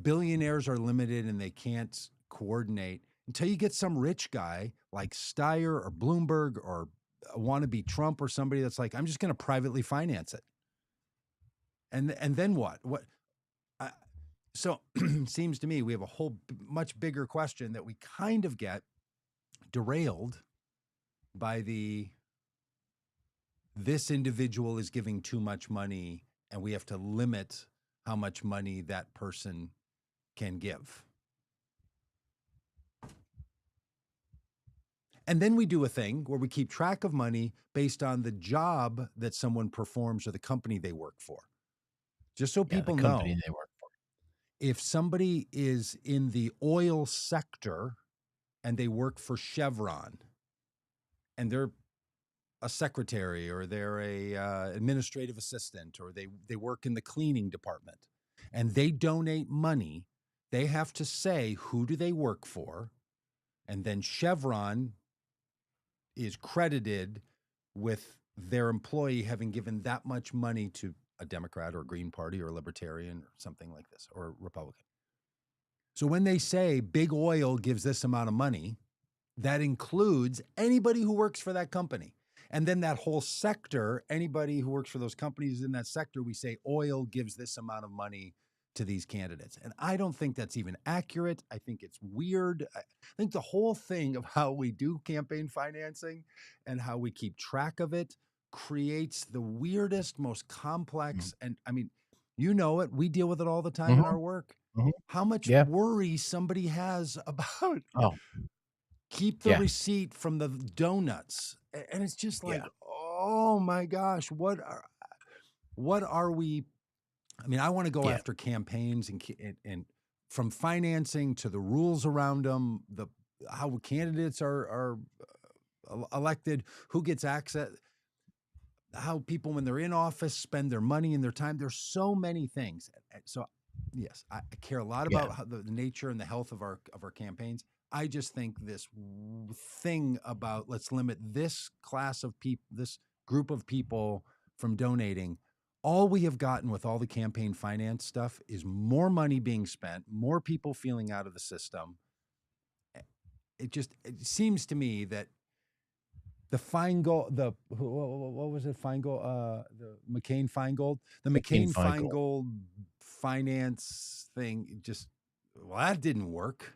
billionaires are limited and they can't coordinate until you get some rich guy like Steyer or Bloomberg or a wannabe Trump or somebody that's like, I'm just going to privately finance it. And then what? So it seems to me we have a whole much bigger question that we kind of get derailed by this individual is giving too much money and we have to limit how much money that person can give. And then we do a thing where we keep track of money based on the job that someone performs or the company they work for. Just so people know, they work for. If somebody is in the oil sector and they work for Chevron and they're a secretary or they're a administrative assistant or they work in the cleaning department and they donate money, they have to say who do they work for, and then Chevron is credited with their employee having given that much money to a Democrat or a Green Party or a Libertarian or something like this, or a Republican. So when they say big oil gives this amount of money, that includes anybody who works for that company. And then that whole sector, anybody who works for those companies in that sector, we say oil gives this amount of money to these candidates. And I don't think that's even accurate. I think it's weird. I think the whole thing of how we do campaign financing and how we keep track of it creates the weirdest, most complex, and I mean, you know it, we deal with it all the time in our work. How much worry somebody has about keep the receipt from the donuts. And it's just like, oh my gosh, what are we? I mean, I want to go after campaigns and from financing to the rules around them, how candidates are elected, who gets access, how people when they're in office spend their money and their time. There's so many things. So yes, I care a lot about how the nature and the health of our campaigns. I just think this thing about let's limit this class of people, this group of people from donating. All we have gotten with all the campaign finance stuff is more money being spent, more people feeling out of the system. It seems to me that the Feingold, what was it? Feingold, the McCain-Feingold, the McCain-Feingold finance thing. That didn't work.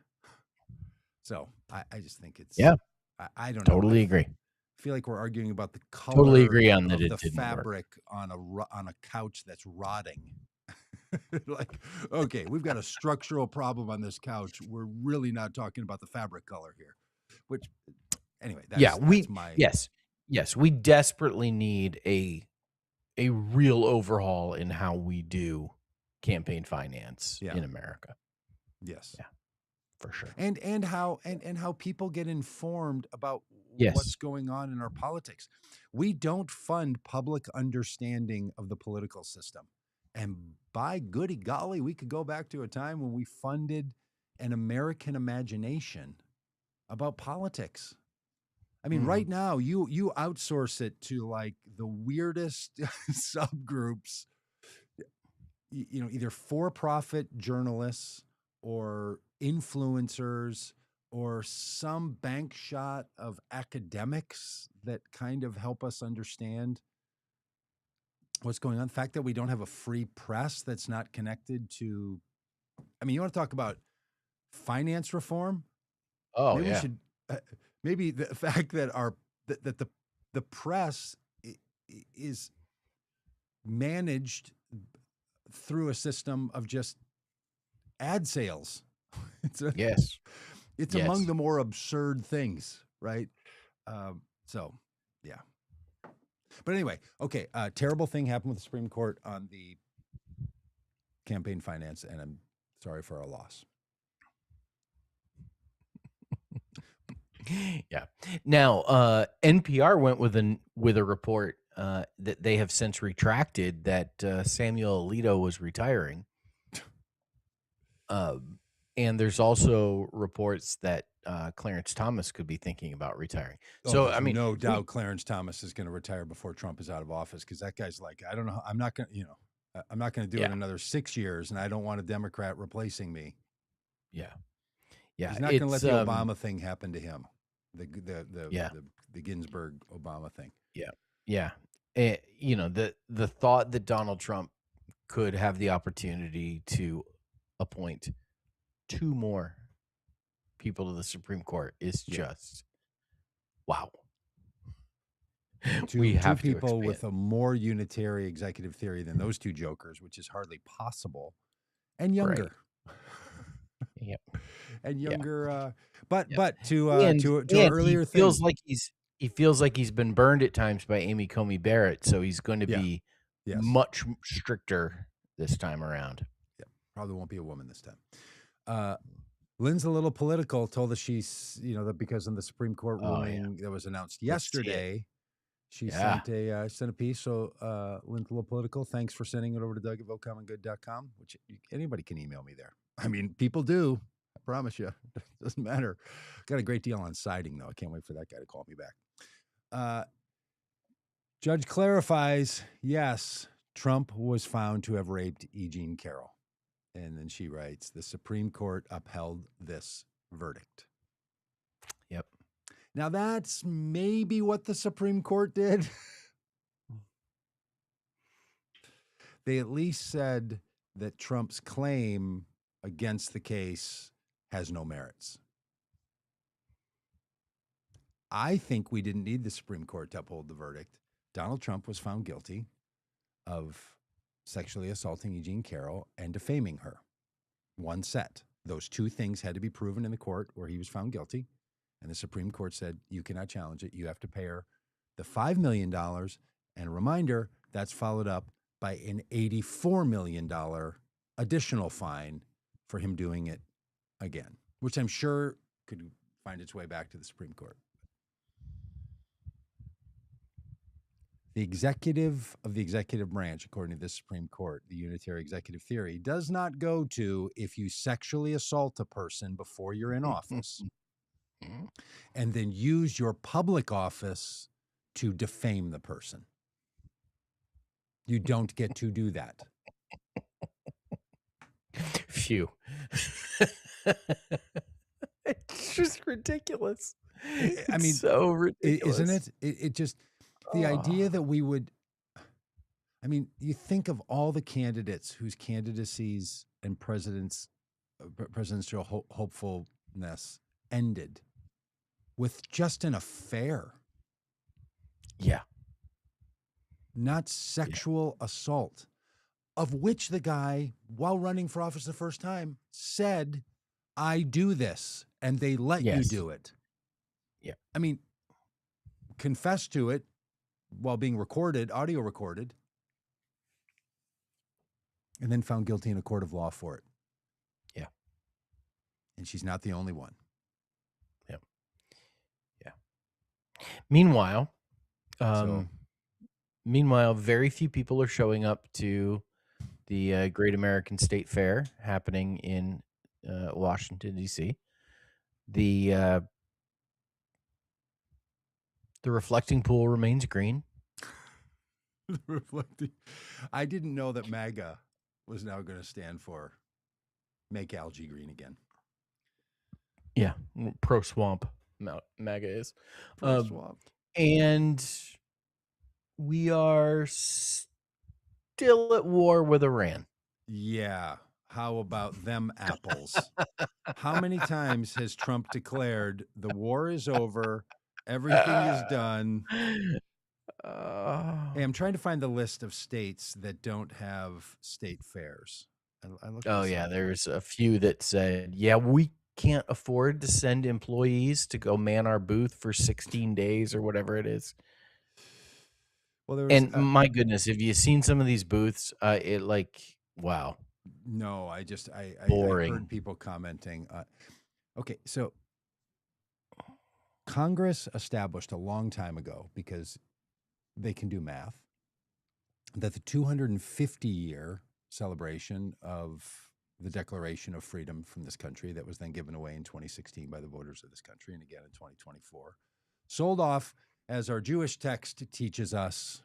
So I just think it's, I don't know. Totally agree. I feel like we're arguing about the color totally agree on that of it the didn't fabric work. on a couch that's rotting. Like, okay, we've got a structural problem on this couch. We're really not talking about the fabric color here, which anyway, that's my... Yes, we desperately need a real overhaul in how we do campaign finance in America. Yes. Yeah, for sure. And how people get informed about what's going on in our politics. We don't fund public understanding of the political system. And by goody golly, we could go back to a time when we funded an American imagination about politics. I mean, right now, you outsource it to like the weirdest subgroups, either for-profit journalists or influencers or some bank shot of academics that kind of help us understand what's going on. The fact that we don't have a free press that's not connected to, I mean, you want to talk about finance reform? Maybe we should, maybe the fact that that the press is managed through a system of just ad sales. It's among the more absurd things, right? So, yeah. But anyway, okay, terrible thing happened with the Supreme Court on the campaign finance, and I'm sorry for our loss. Yeah. Now, NPR went with a report that they have since retracted that Samuel Alito was retiring. And there's also reports that Clarence Thomas could be thinking about retiring. Oh, So, there's I mean, no doubt Clarence Thomas is going to retire before Trump is out of office, because that guy's like, I don't know, I'm not going to, I'm not going to do it yeah, another 6 years, and I don't want a Democrat replacing me. yeah, yeah. He's not going to let the Obama thing happen to him. Yeah, The Ginsburg Obama thing. yeah, yeah. The thought that Donald Trump could have the opportunity to appoint 2 more people to the Supreme Court is just wow. We Two have to people expand. with a more unitary executive theory than those two jokers, which is hardly possible, and Right. younger. Yep. And Yeah. younger, Yeah. but to And our and earlier thing. he feels like he's been burned at times by Amy Coney Barrett, so he's going to Yeah. be Yes. much stricter this time around. Yeah. Probably won't be a woman this time. Lynn's a little political, told us she's, that because of the Supreme Court Oh, yeah. ruling that was announced Let's see it. yesterday, she Yeah. sent a piece. So, Lynn's a little political. Thanks for sending it over to Doug@vocommonggood.com, which anybody can email me there. I mean, people do. I promise you. It doesn't matter. Got a great deal on siding, though. I can't wait for that guy to call me back. Judge clarifies, yes, Trump was found to have raped E. Jean Carroll. And then she writes, the Supreme Court upheld this verdict. Yep. Now, that's maybe what the Supreme Court did. They at least said that Trump's claim against the case has no merits. I think we didn't need the Supreme Court to uphold the verdict. Donald Trump was found guilty of sexually assaulting E. Jean Carroll and defaming her. One set. Those two things had to be proven in the court where he was found guilty. And the Supreme Court said, you cannot challenge it. You have to pay her the $5 million. And a reminder, that's followed up by an $84 million additional fine for him doing it again, which I'm sure could find its way back to the Supreme Court. The executive of the executive branch, according to the Supreme Court, the unitary executive theory, does not go to if you sexually assault a person before you're in office and then use your public office to defame the person. You don't get to do that. Phew. It's just ridiculous. I mean, so ridiculous. Isn't it? It just, the idea that we would, I mean, you think of all the candidates whose candidacies and presidential hopefulness ended with just an affair. Yeah. Not sexual assault, of which the guy, while running for office the first time, said, I do this, and they let you do it. Yeah. I mean, confess to it while being recorded, audio recorded, and then found guilty in a court of law for it. Yeah. And she's not the only one. Yep. Yeah. Meanwhile, very few people are showing up to the Great American State Fair happening in Washington, D.C. The reflecting pool remains green. I didn't know that MAGA was now going to stand for make algae green again. Yeah, pro swamp. MAGA is pro swamp, and we are still at war with Iran. Yeah. How about them apples? How many times has Trump declared the war is over, everything is done? Hey, I'm trying to find the list of states that don't have state fairs. There's a few that said, we can't afford to send employees to go man our booth for 16 days or whatever it is. Well, my goodness, have you seen some of these booths? Wow. No, I heard people commenting. Okay, so Congress established a long time ago, because they can do math, that the 250-year celebration of the Declaration of Freedom from this country, that was then given away in 2016 by the voters of this country and again in 2024, sold off, as our Jewish text teaches us,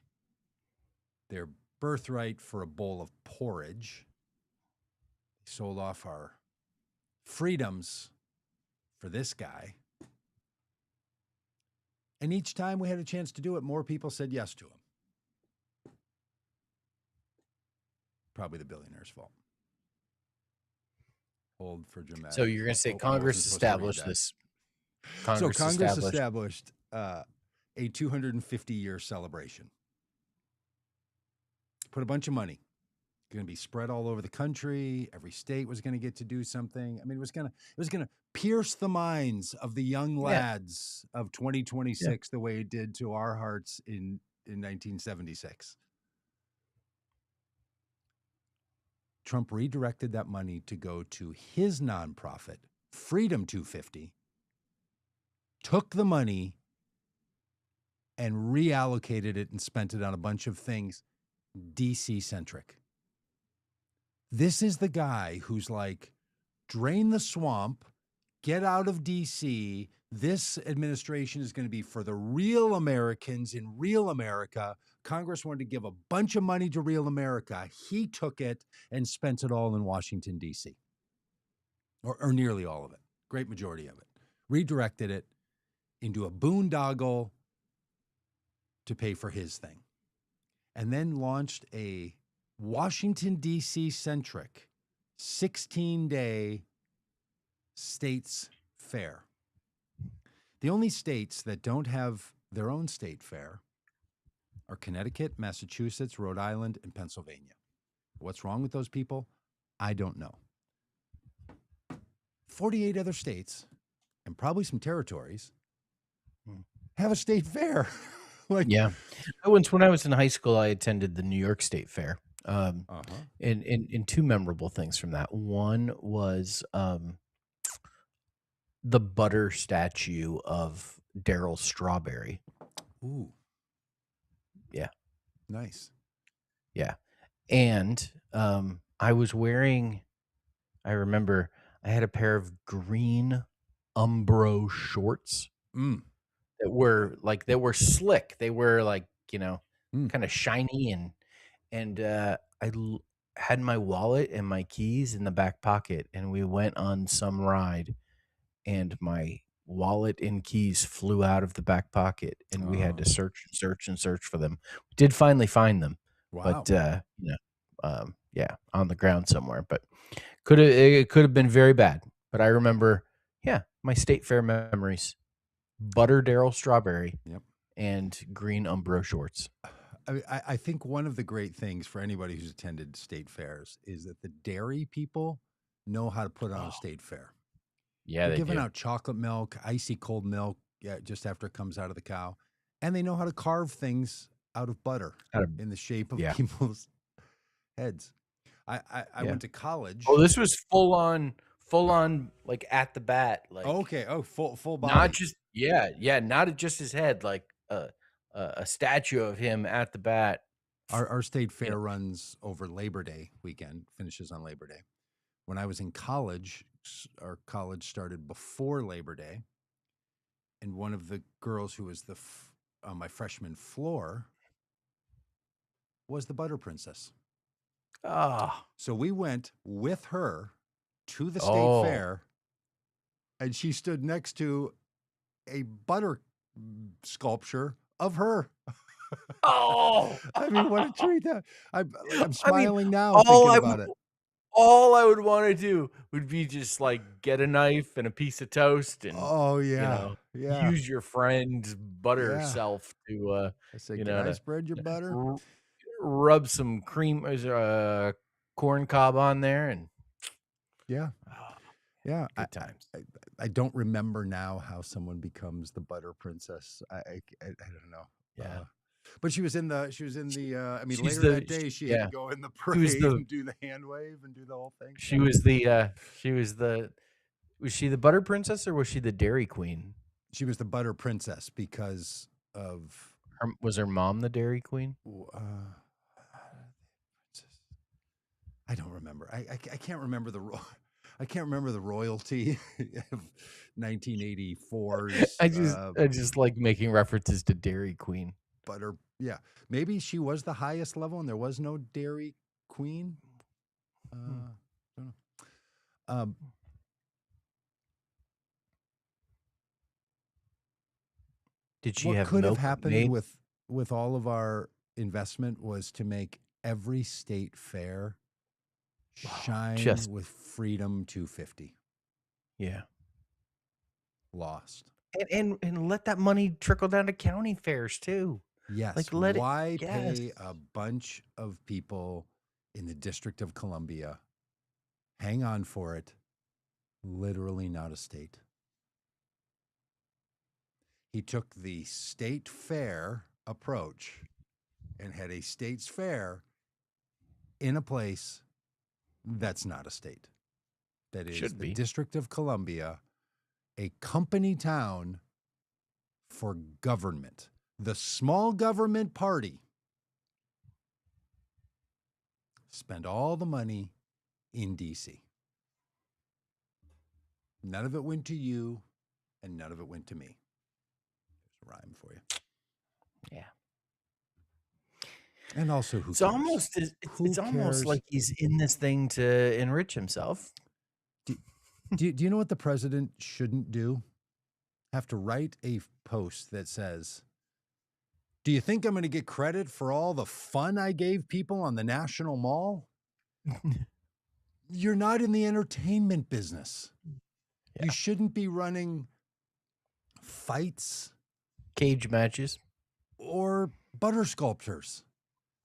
their birthright for a bowl of porridge. They sold off our freedoms for this guy. And each time we had a chance to do it, more people said yes to him. Probably the billionaire's fault. Hold for dramatic. So you're going to say Congress established this. Congress established a 250-year celebration. Put a bunch of money. Going to be spread all over the country. Every state was going to get to do something. I mean, it was going to pierce the minds of the young lads of 2026 the way it did to our hearts in 1976. Trump redirected that money to go to his nonprofit, Freedom 250, took the money and reallocated it and spent it on a bunch of things DC-centric. This is the guy who's like, drain the swamp, get out of DC. This administration is going to be for the real Americans in real America. Congress wanted to give a bunch of money to real America. He took it and spent it all in Washington, DC, or nearly all of it, great majority of it, redirected it into a boondoggle to pay for his thing, and then launched a Washington, D.C.-centric 16-day states fair. The only states that don't have their own state fair are Connecticut, Massachusetts, Rhode Island, and Pennsylvania. What's wrong with those people? I don't know. 48 other states, and probably some territories, have a state fair. When I was in high school, I attended the New York State Fair. And two memorable things from that. One was the butter statue of Darryl Strawberry. Ooh. Yeah. Nice. Yeah. And I remember I had a pair of green Umbro shorts that were slick. They were like, kind of shiny, and I had my wallet and my keys in the back pocket, and we went on some ride, and my wallet and keys flew out of the back pocket, and we had to search for them. We did finally find them. Wow. But on the ground somewhere. But it could have been very bad. But I remember, my state fair memories: butter Darryl Strawberry, and green Umbro shorts. I think one of the great things for anybody who's attended state fairs is that the dairy people know how to put on a state fair. Yeah, they're giving out chocolate milk, icy cold milk, just after it comes out of the cow, and they know how to carve things out of butter in the shape of people's heads. I went to college. Oh, this was full on, like at the bat, like full body. Not just not just his head, like a statue of him at the bat. Our state fair runs over Labor Day weekend, finishes on Labor Day. When I was in college, our college started before Labor Day, and one of the girls who was on my freshman floor was the Butter Princess. So we went with her to the state fair, and she stood next to a butter sculpture of her. I mean, what a treat! I'm smiling now thinking about it. All I would want to do would be just like get a knife and a piece of toast and use your friend's butter self to I say, can I spread your butter? Rub some cream corn cob on there, and good times. I don't remember now how someone becomes the Butter Princess. I don't know. But she was in the. I mean, later that day, she had to go in the parade and do the hand wave and do the whole thing. Was she the Butter Princess, or was she the Dairy Queen? She was the butter princess because of was her mom the Dairy Queen? I don't remember. I can't remember I can't remember the royalty of 1984's. I just like making references to Dairy Queen. Butter, yeah. Maybe she was the highest level, and there was no Dairy Queen. I don't know. Did she what have could have milk happened made? with all of our investment was to make every state fair shine Just with Freedom 250. Yeah. Lost. And let that money trickle down to county fairs too. Yes. Like let Why it pay yes. a bunch of people in the District of Columbia hang on for it? Literally not a state. He took the state fair approach and had a state's fair in a place that's not a state. That is Should the be. District of Columbia, a company town for government. The small government party spent all the money in D.C. None of it went to you, and none of it went to me. There's a rhyme for you. Yeah. And also, who It's cares? It's almost like he's in this thing to enrich himself. Do you know what the president shouldn't do? Have to write a post that says, "Do you think I'm going to get credit for all the fun I gave people on the National Mall?" You're not in the entertainment business. Yeah. You shouldn't be running fights, cage matches, or butter sculptures.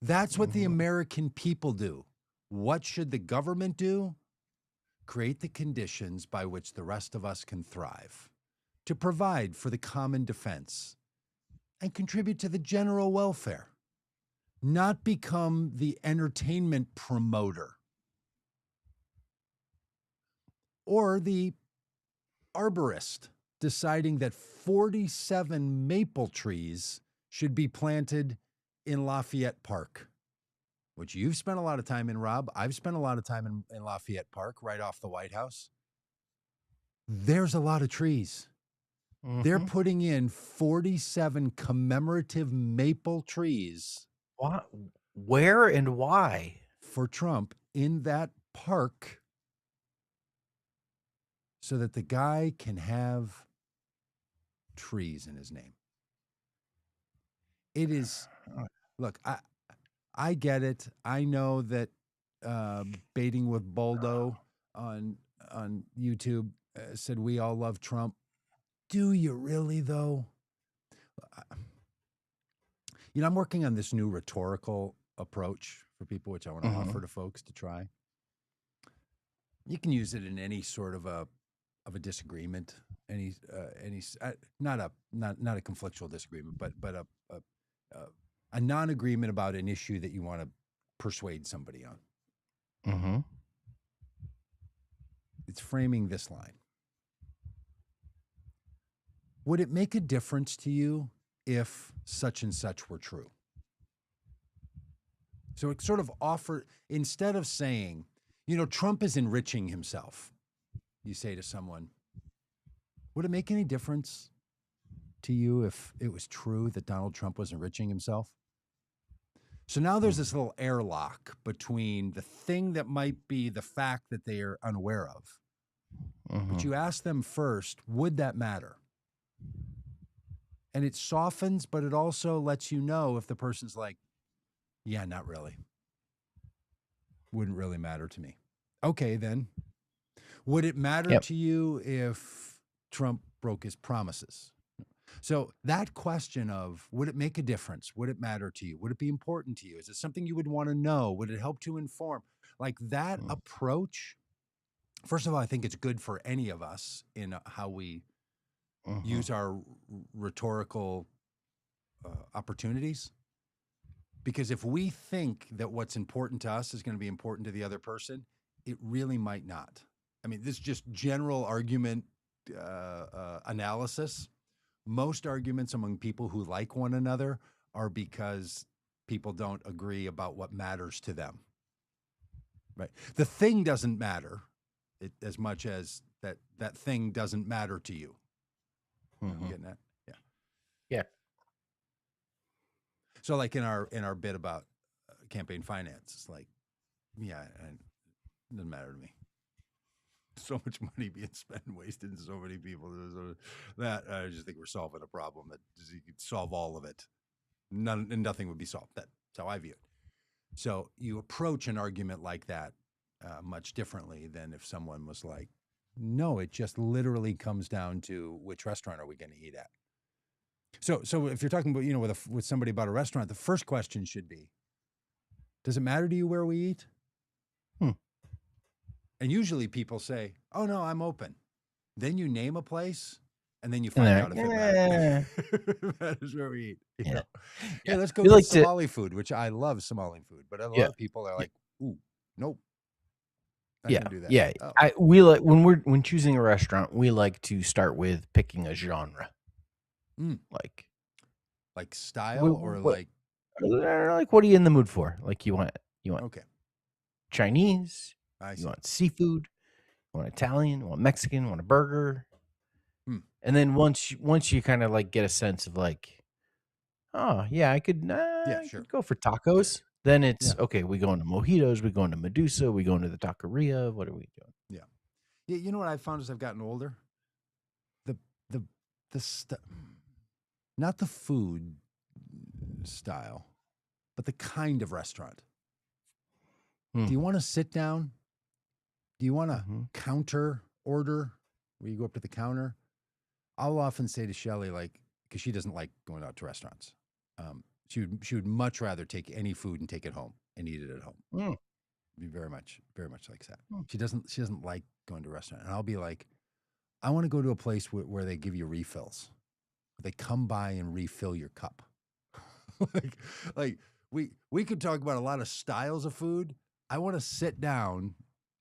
That's what the American people do. What should the government do? Create the conditions by which the rest of us can thrive, to provide for the common defense and contribute to the general welfare, not become the entertainment promoter or the arborist deciding that 47 maple trees should be planted in Lafayette Park, which you've spent a lot of time in, Robb. I've spent a lot of time in Lafayette Park, right off the White House. There's a lot of trees. They're putting in 47 commemorative maple trees. What? Where and why? For Trump in that park so that the guy can have trees in his name. It is, look, I get it. I know that Baiting with Boldo on YouTube said we all love Trump. Do you really, though? You know, I'm working on this new rhetorical approach for people, which I want to offer to folks to try. You can use it in any sort of a disagreement, any not a conflictual disagreement, but a non-agreement about an issue that you want to persuade somebody on. It's framing this line. Would it make a difference to you if such and such were true? So it sort of instead of saying, you know, Trump is enriching himself, you say to someone, would it make any difference to you if it was true that Donald Trump was enriching himself? So now there's this little airlock between the thing that might be the fact that they are unaware of. But you ask them first, would that matter? And it softens, but it also lets you know if the person's like, yeah, not really. Wouldn't really matter to me. Okay, then. Would it matter to you if Trump broke his promises? So that question of, would it make a difference? Would it matter to you? Would it be important to you? Is it something you would want to know? Would it help to inform? Like that approach, first of all, I think it's good for any of us in how we use our rhetorical opportunities. Because if we think that what's important to us is going to be important to the other person, it really might not. I mean, this is just general argument analysis. Most arguments among people who like one another are because people don't agree about what matters to them. Right? The thing doesn't matter as much as that thing doesn't matter to you. I'm getting that? Yeah. Yeah. So like in our bit about campaign finance, it's like, yeah, it doesn't matter to me. So much money being spent and wasted, and so many people. That I just think we're solving a problem that you could solve all of it. Nothing would be solved. That's how I view it. So you approach an argument like that much differently than if someone was like, no, it just literally comes down to which restaurant are we going to eat at. So if you're talking about, with somebody about a restaurant, the first question should be, does it matter to you where we eat? And usually people say, oh, no, I'm open. Then you name a place, and then you find out if it matters where we eat. Yeah. Hey, let's go get Somali food, which I love Somali food. But a lot of people are like, ooh, nope. I can do that. Yeah. Oh. We like when choosing a restaurant, we like to start with picking a genre. Like style or like what are you in the mood for? Like you want okay. Chinese, you want seafood, you want Italian, you want Mexican, you want a burger. And then once you kind of like get a sense of like, oh yeah, I could go for tacos. Then it's okay. We go into mojitos. We go into Medusa. We go into the taqueria. What are we doing? Yeah. You know what I've found as I've gotten older? The not the food style, but the kind of restaurant. Do you want to sit down? Do you want to counter order where you go up to the counter? I'll often say to Shelley, like, because she doesn't like going out to restaurants. She would much rather take any food and take it home and eat it at home. Be very much likes that. She doesn't like going to a restaurant. And I'll be like, I want to go to a place where they give you refills. They come by and refill your cup. like we could talk about a lot of styles of food. I want to sit down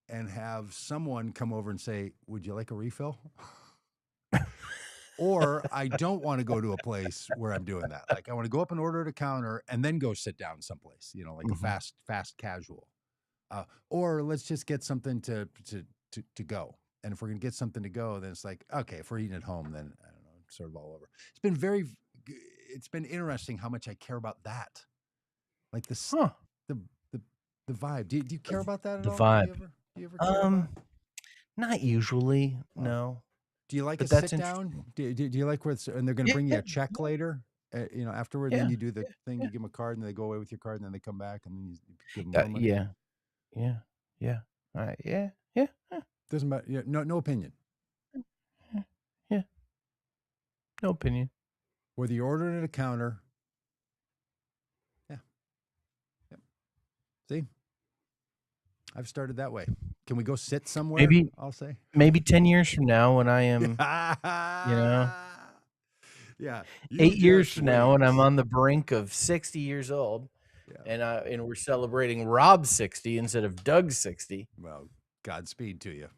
and have someone come over and say, would you like a refill? Or I don't want to go to a place where I'm doing that. Like I want to go up and order at a counter and then go sit down someplace, like a fast casual. Or let's just get something to go. And if we're going to get something to go, then it's like, okay, if we're eating at home, then I don't know, sort of all over. It's been interesting how much I care about that. Like the vibe. Do you care about that at all? The vibe. Do you ever care about it? Not usually, no. Do you like a sit down? Do you like where and they're going to bring you a check later? Afterward, then you do the thing. You give them a card, and they go away with your card, and then they come back, and then you give them more money. Yeah. Doesn't matter. Yeah, no opinion. Yeah, no opinion. Whether you order it at a counter. Yeah. See, I've started that way. Can we go sit somewhere? Maybe I'll say. Maybe 10 years from now, when I am, Yeah. 8 years from now, when I'm on the brink of 60 years old, and we're celebrating Robb's 60 instead of Doug's 60. Well, Godspeed to you.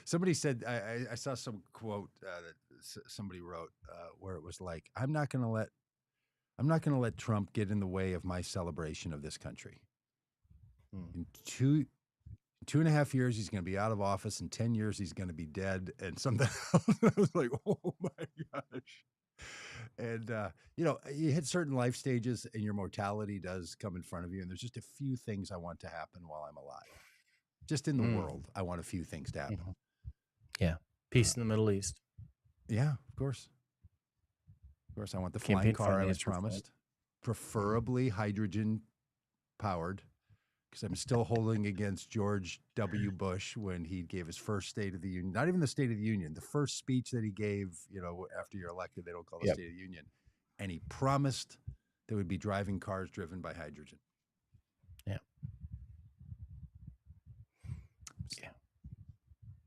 Somebody said, I saw some quote that somebody wrote where it was like, I'm not going to let Trump get in the way of my celebration of this country. In 2.5 years, he's going to be out of office. In 10 years, he's going to be dead. And something else. I was like, oh my gosh. And, you hit certain life stages and your mortality does come in front of you. And there's just a few things I want to happen while I'm alive. Just in the world, I want a few things to happen. Yeah. Peace in the Middle East. Yeah, of course. Of course, I want the flying car I was promised. Preferably hydrogen powered. Because I'm still holding against George W. Bush when he gave his first State of the Union. Not even the State of the Union. The first speech that he gave, after you're elected, they don't call it State of the Union. And he promised there would be driving cars driven by hydrogen. Yeah.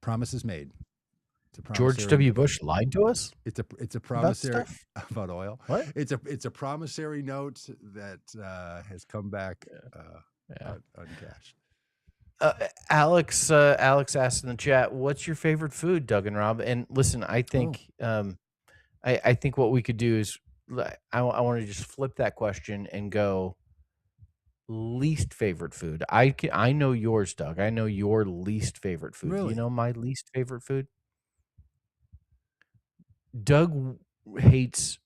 Promises made. George W. Bush lied to us? It's a promissory about oil. What? It's a promissory note that has come back uncashed. Alex asked in the chat, "What's your favorite food, Doug and Rob?" And listen, I think I think what we could do is I want to just flip that question and go least favorite food. I know yours, Doug. I know your least favorite food. Do you Really? know my least favorite food? Doug hates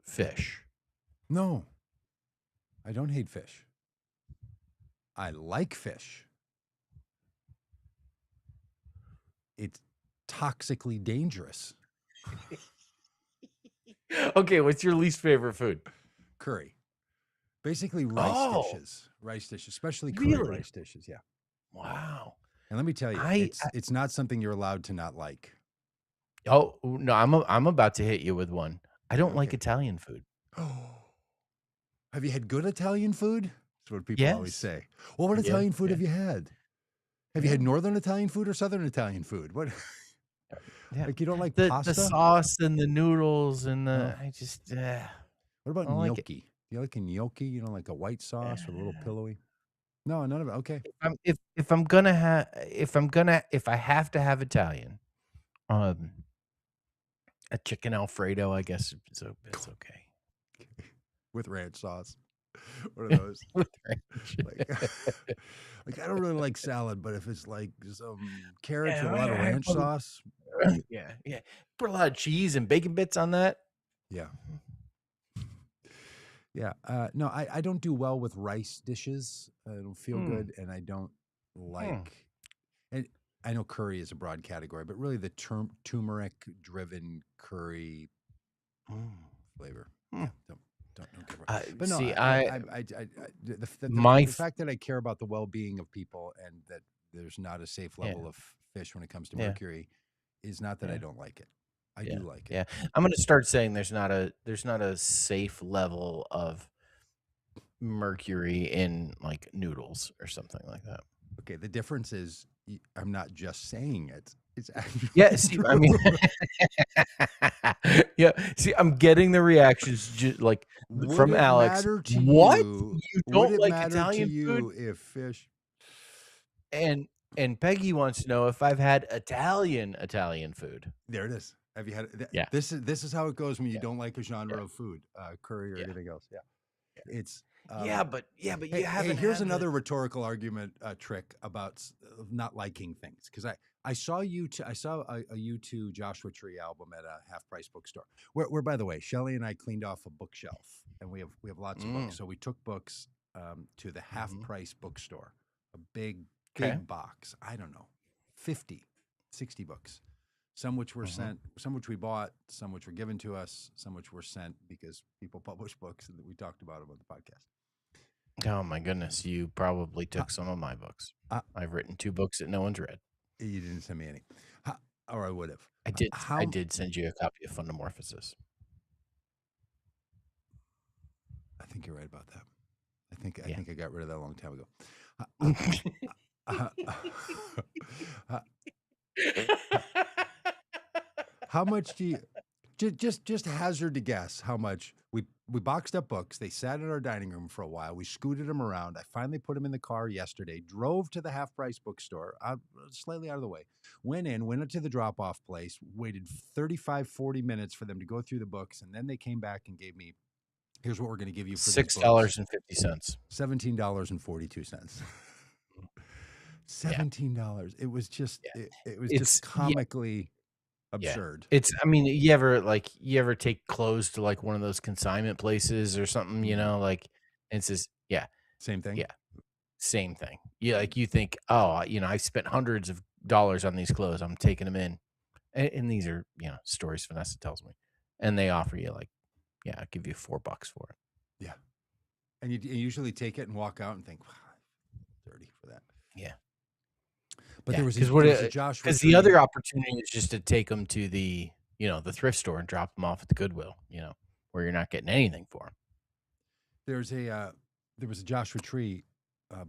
fish. No, I don't hate fish. I like fish. It's toxically dangerous. Okay, what's your least favorite food? Curry. Basically rice dishes. Rice dishes, especially curry rice dishes. Yeah. Wow. And let me tell you, it's not something you're allowed to not like. Oh, no, I'm about to hit you with one. I don't like Italian food. Oh. Have you had good Italian food? That's what people always Yes. say. Well, what Italian food have you had? Have you had Northern Italian food or Southern Italian food? What? Yeah. Like you don't like The pasta? sauce and the noodles and the I just What about I don't like it. gnocchi? Do you like a gnocchi? You know, like a white sauce with a little pillowy? No, none of it. Okay. If I have to have Italian, a chicken Alfredo, I guess it's okay. With ranch sauce. What are those? With ranch. Like I don't really like salad, but if it's like some carrots with a lot of ranch sauce. Yeah. Put a lot of cheese and bacon bits on that. Yeah. Yeah. No, I don't do well with rice dishes. I don't feel good, and I don't like. And I know curry is a broad category, but really the turmeric-driven curry flavor. Yeah, don't give up. But no, See, the fact that I care about the well-being of people and that there's not a safe level of fish when it comes to mercury is not that I don't like it. I do like it. Yeah, I'm gonna start saying there's not a safe level of mercury in like noodles or something like that. Okay, the difference is I'm not just saying it. It's actually See, true. I mean, see, I'm getting the reactions like Would from it Alex. matter to What? you? You Would don't it like matter to Italian food? you if fish? And Peggy wants to know if I've had Italian food. There it is. Have you had it? Yeah. This is how it goes when you don't like a genre of food, curry or anything else. Yeah. It's but you haven't. Hey, here's another rhetorical argument trick about not liking things because I saw I saw a U2 Joshua Tree album at a half price bookstore where by the way Shelly and I cleaned off a bookshelf and we have lots of books, so we took books to the half price bookstore, a big box, I don't know, 50, 60 books. Some which were sent, some which we bought, some which were given to us, some which were sent because people publish books and we talked about them on the podcast. Oh my goodness, you probably took some of my books. I've written 2 books that no one's read. You didn't send me any, or I would have. I did send you a copy of Fundamorphosis. I think you're right about that. I think I got rid of that a long time ago. How much do you just hazard to guess how much we boxed up books? They sat in our dining room for a while. We scooted them around. I finally put them in the car yesterday, drove to the half price bookstore, slightly out of the way, went into the drop off place, waited 35, 40 minutes for them to go through the books. And then they came back and gave me, here's what we're going to give you for $6.50. $17.42. $17. It was just, it was just comically absurd. It's, I mean, you ever take clothes to like one of those consignment places or something, you know, like, and it's just, same thing. Yeah. Same thing. Yeah. Like you think, oh, you know, I spent hundreds of dollars on these clothes. I'm taking them in. And these are, you know, stories Vanessa tells me. And they offer you like, I'll give you $4 for it. Yeah. And you usually take it and walk out and think, wow, dirty for that. Yeah. But there was a Joshua because the other opportunity is just to take them to the, you know, the thrift store and drop them off at the Goodwill, you know, where you're not getting anything for them. There was a Joshua Tree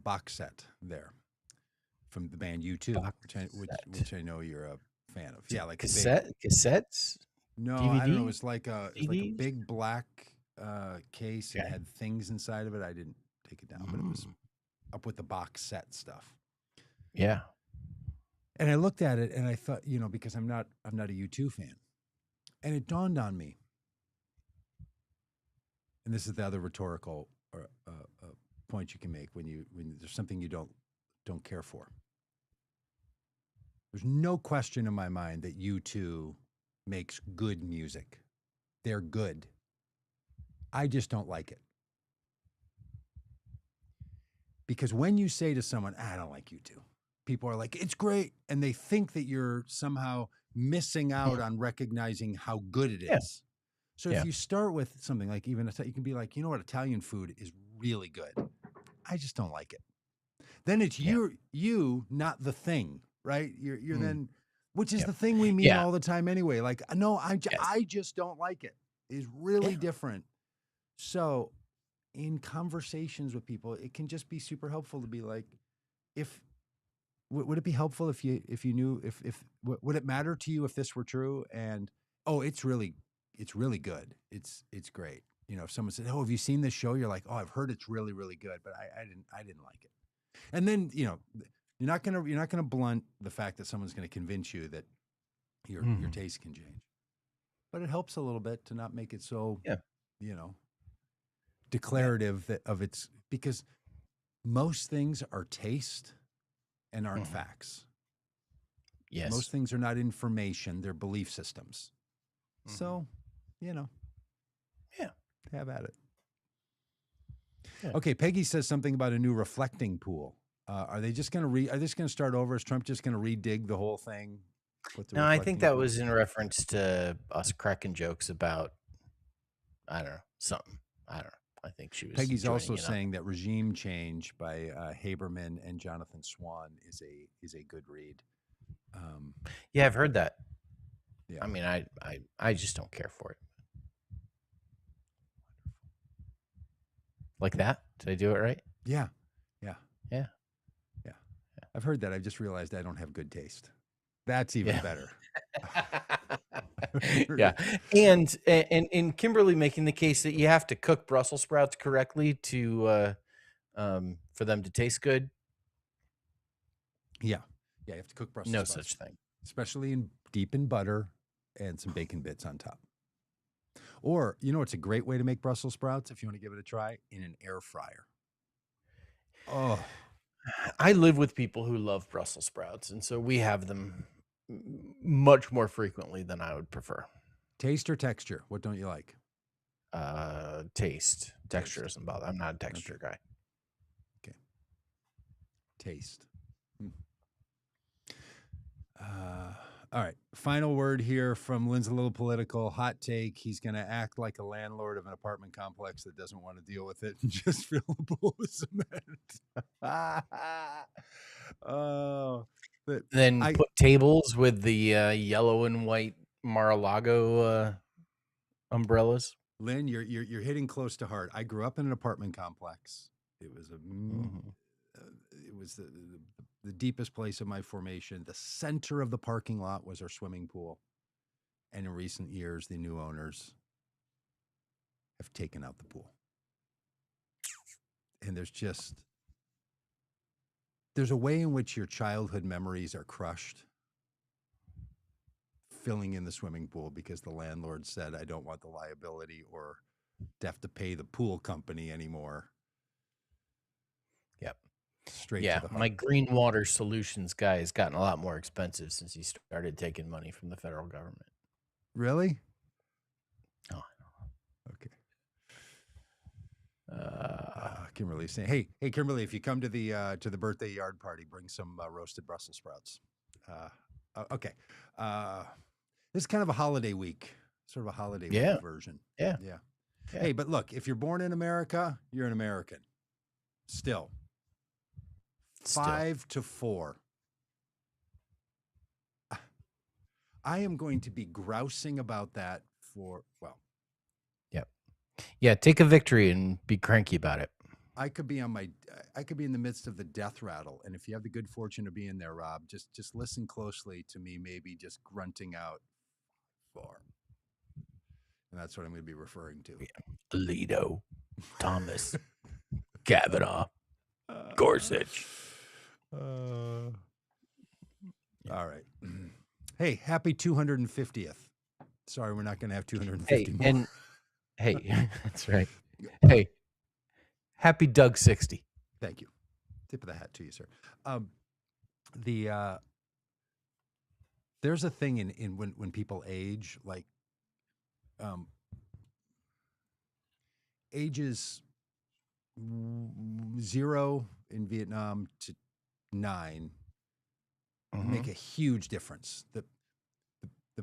box set there from the band U2, which I know you're a fan of. Yeah, like cassettes. No, DVD? I don't know. It was like a big black case and had things inside of it. I didn't take it down, but it was up with the box set stuff. Yeah. And I looked at it and I thought, because I'm not a U2 fan. And it dawned on me. And this is the other rhetorical point you can make when there's something you don't care for. There's no question in my mind that U2 makes good music. They're good. I just don't like it. Because when you say to someone, I don't like U2, people are like, it's great. And they think that you're somehow missing out on recognizing how good it is. Yeah. So if you start with something like you can be like, you know what, Italian food is really good. I just don't like it. Then it's you, not the thing, right? You're then, which is the thing we mean all the time anyway. Like, no, I just don't like it. Is really different. So in conversations with people, it can just be super helpful to be like, would it be helpful if you knew would it matter to you if this were true? And it's really good. It's great. If someone said, "Oh, have you seen this show?" You're like, "Oh, I've heard it's really, really good, but I didn't like it." And then you're not gonna blunt the fact that someone's gonna convince you that your taste can change, but it helps a little bit to not make it so declarative of its, because most things are taste and aren't facts. Yes. Most things are not information, they're belief systems. So, have at it. Yeah. Okay, Peggy says something about a new reflecting pool. Are they just going to start over? Is Trump just going to redig the whole thing? No, I think that was in reference to us cracking jokes about, I don't know, something. I don't know. I think she was. Peggy's also saying that Regime Change by Haberman and Jonathan Swan is a good read. Yeah, I've heard that. Yeah. I mean, I just don't care for it. Like that? Did I do it right? Yeah. I've heard that. I've just realized I don't have good taste. That's even better. Yeah. And Kimberly making the case that you have to cook Brussels sprouts correctly to for them to taste good. Yeah. You have to cook Brussels sprouts. No such thing. Especially deep in butter and some bacon bits on top. Or, it's a great way to make Brussels sprouts if you want to give it a try, in an air fryer. Oh. I live with people who love Brussels sprouts, and so we have them much more frequently than I would prefer. Taste or texture? What don't you like? Taste. Texture doesn't bother. I'm not a texture guy. Okay. Taste. All right. Final word here from Lynn's a little political. Hot take. He's going to act like a landlord of an apartment complex that doesn't want to deal with it and just fill the pool with cement. Then put tables with the yellow and white Mar-a-Lago umbrellas. Lynn, you're hitting close to heart. I grew up in an apartment complex. It was it was the deepest place of my formation. The center of the parking lot was our swimming pool. And in recent years, the new owners have taken out the pool. And there's a way in which your childhood memories are crushed, filling in the swimming pool because the landlord said, I don't want the liability or to have to pay the pool company anymore. Yep. Straight to the heart. My Green Water Solutions guy has gotten a lot more expensive since he started taking money from the federal government. Really? Oh, okay. Kimberly's saying, "Hey, Kimberly, if you come to the birthday yard party, bring some roasted Brussels sprouts." Okay. This is kind of a holiday week, sort of a holiday week version. Yeah. Hey, but look, if you're born in America, you're an American. Still. 5 to 4. I am going to be grousing about that for, well. Yep. Yeah, take a victory and be cranky about it. I could be in the midst of the death rattle. And if you have the good fortune of being there, Rob, just listen closely to me, maybe just grunting out 4. And that's what I'm going to be referring to. Yeah. Alito, Thomas, Kavanaugh, Gorsuch. All right. Hey, happy 250th. Sorry, we're not going to have 250 more. And hey, that's right. Hey, happy Doug 60. Thank you. Tip of the hat to you, sir. There's a thing in when people age, like ages 0 in Vietnam to 9 make a huge difference. The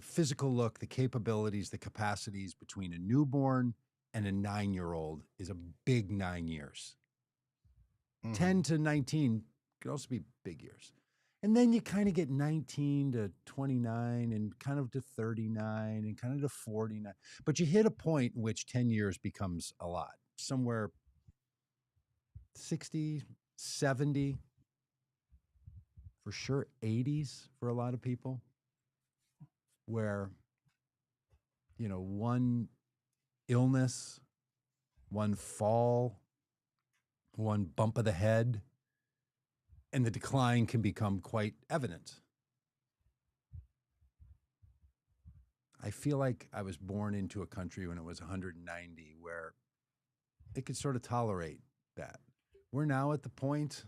physical look, the capabilities, the capacities between a newborn and a 9-year-old is a big 9 years. 10 to 19 could also be big years. And then you kind of get 19 to 29 and kind of to 39 and kind of to 49. But you hit a point in which 10 years becomes a lot. Somewhere 60, 70, for sure 80s for a lot of people, where, one illness, one fall, one bump of the head, and the decline can become quite evident. I feel like I was born into a country when it was 190 where it could sort of tolerate that. We're now at the point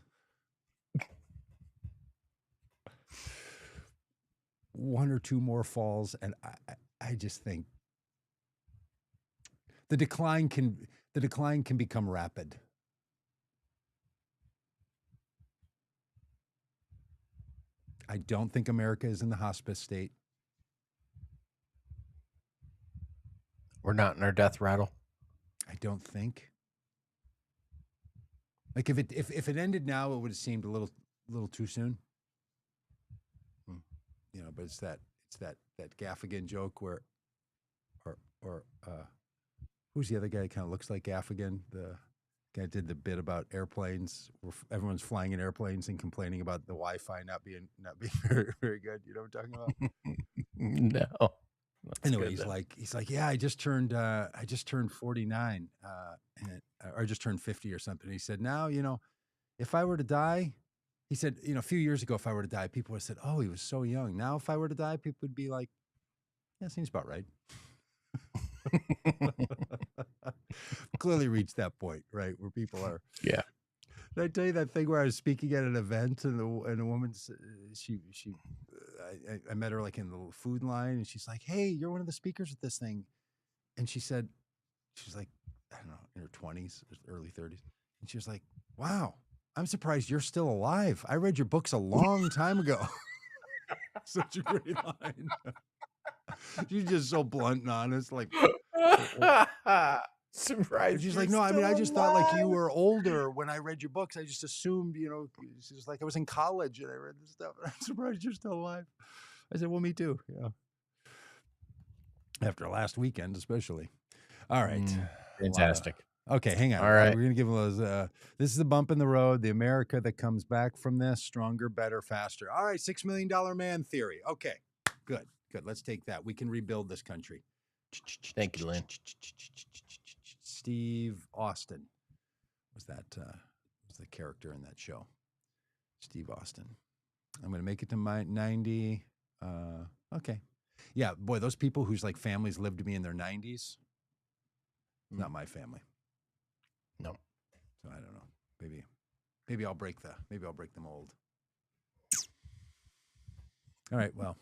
one or two more falls, and I just think the decline can become rapid. I don't think America is in the hospice state. We're not in our death rattle. I don't think. Like if it ended now, it would have seemed a little too soon. But it's that Gaffigan joke where, or who's the other guy that kind of looks like Gaffigan? The guy did the bit about airplanes, where everyone's flying in airplanes and complaining about the Wi-Fi not being very, very good. You know what I'm talking about? No. Anyway, he's like, yeah, I just turned 49, or I just turned 50 or something. And he said, now, if I were to die, he said, a few years ago, if I were to die, people would have said, oh, he was so young. Now, if I were to die, people would be like, yeah, seems about right. Clearly reached that point, right, where people are. Yeah. Did I tell you that thing where I was speaking at an event and a woman, I met her like in the food line, and she's like, hey, you're one of the speakers at this thing. And she's like, I don't know, in her 20s, early 30s. And she was like, wow, I'm surprised you're still alive. I read your books a long time ago. Such a great line. She's just so blunt and honest. Like, surprised. She's like, no, I mean, I just thought like you were older when I read your books. I just assumed, she's like, I was in college and I read this stuff. I'm surprised you're still alive. I said, well, me too. Yeah. After last weekend, especially. All right. Fantastic. Okay, hang on. All right. We're going to give those. This is a bump in the road. The America that comes back from this, stronger, better, faster. All right, $6 Million Man theory. Okay, good. Let's take that. We can rebuild this country. Thank you, Lynn. Steve Austin was the character in that show. Steve Austin. I'm going to make it to my 90. Okay. Yeah, boy, those people whose like families lived to be in their 90s, not my family. No. So I don't know. Maybe I'll break the mold. All right, well.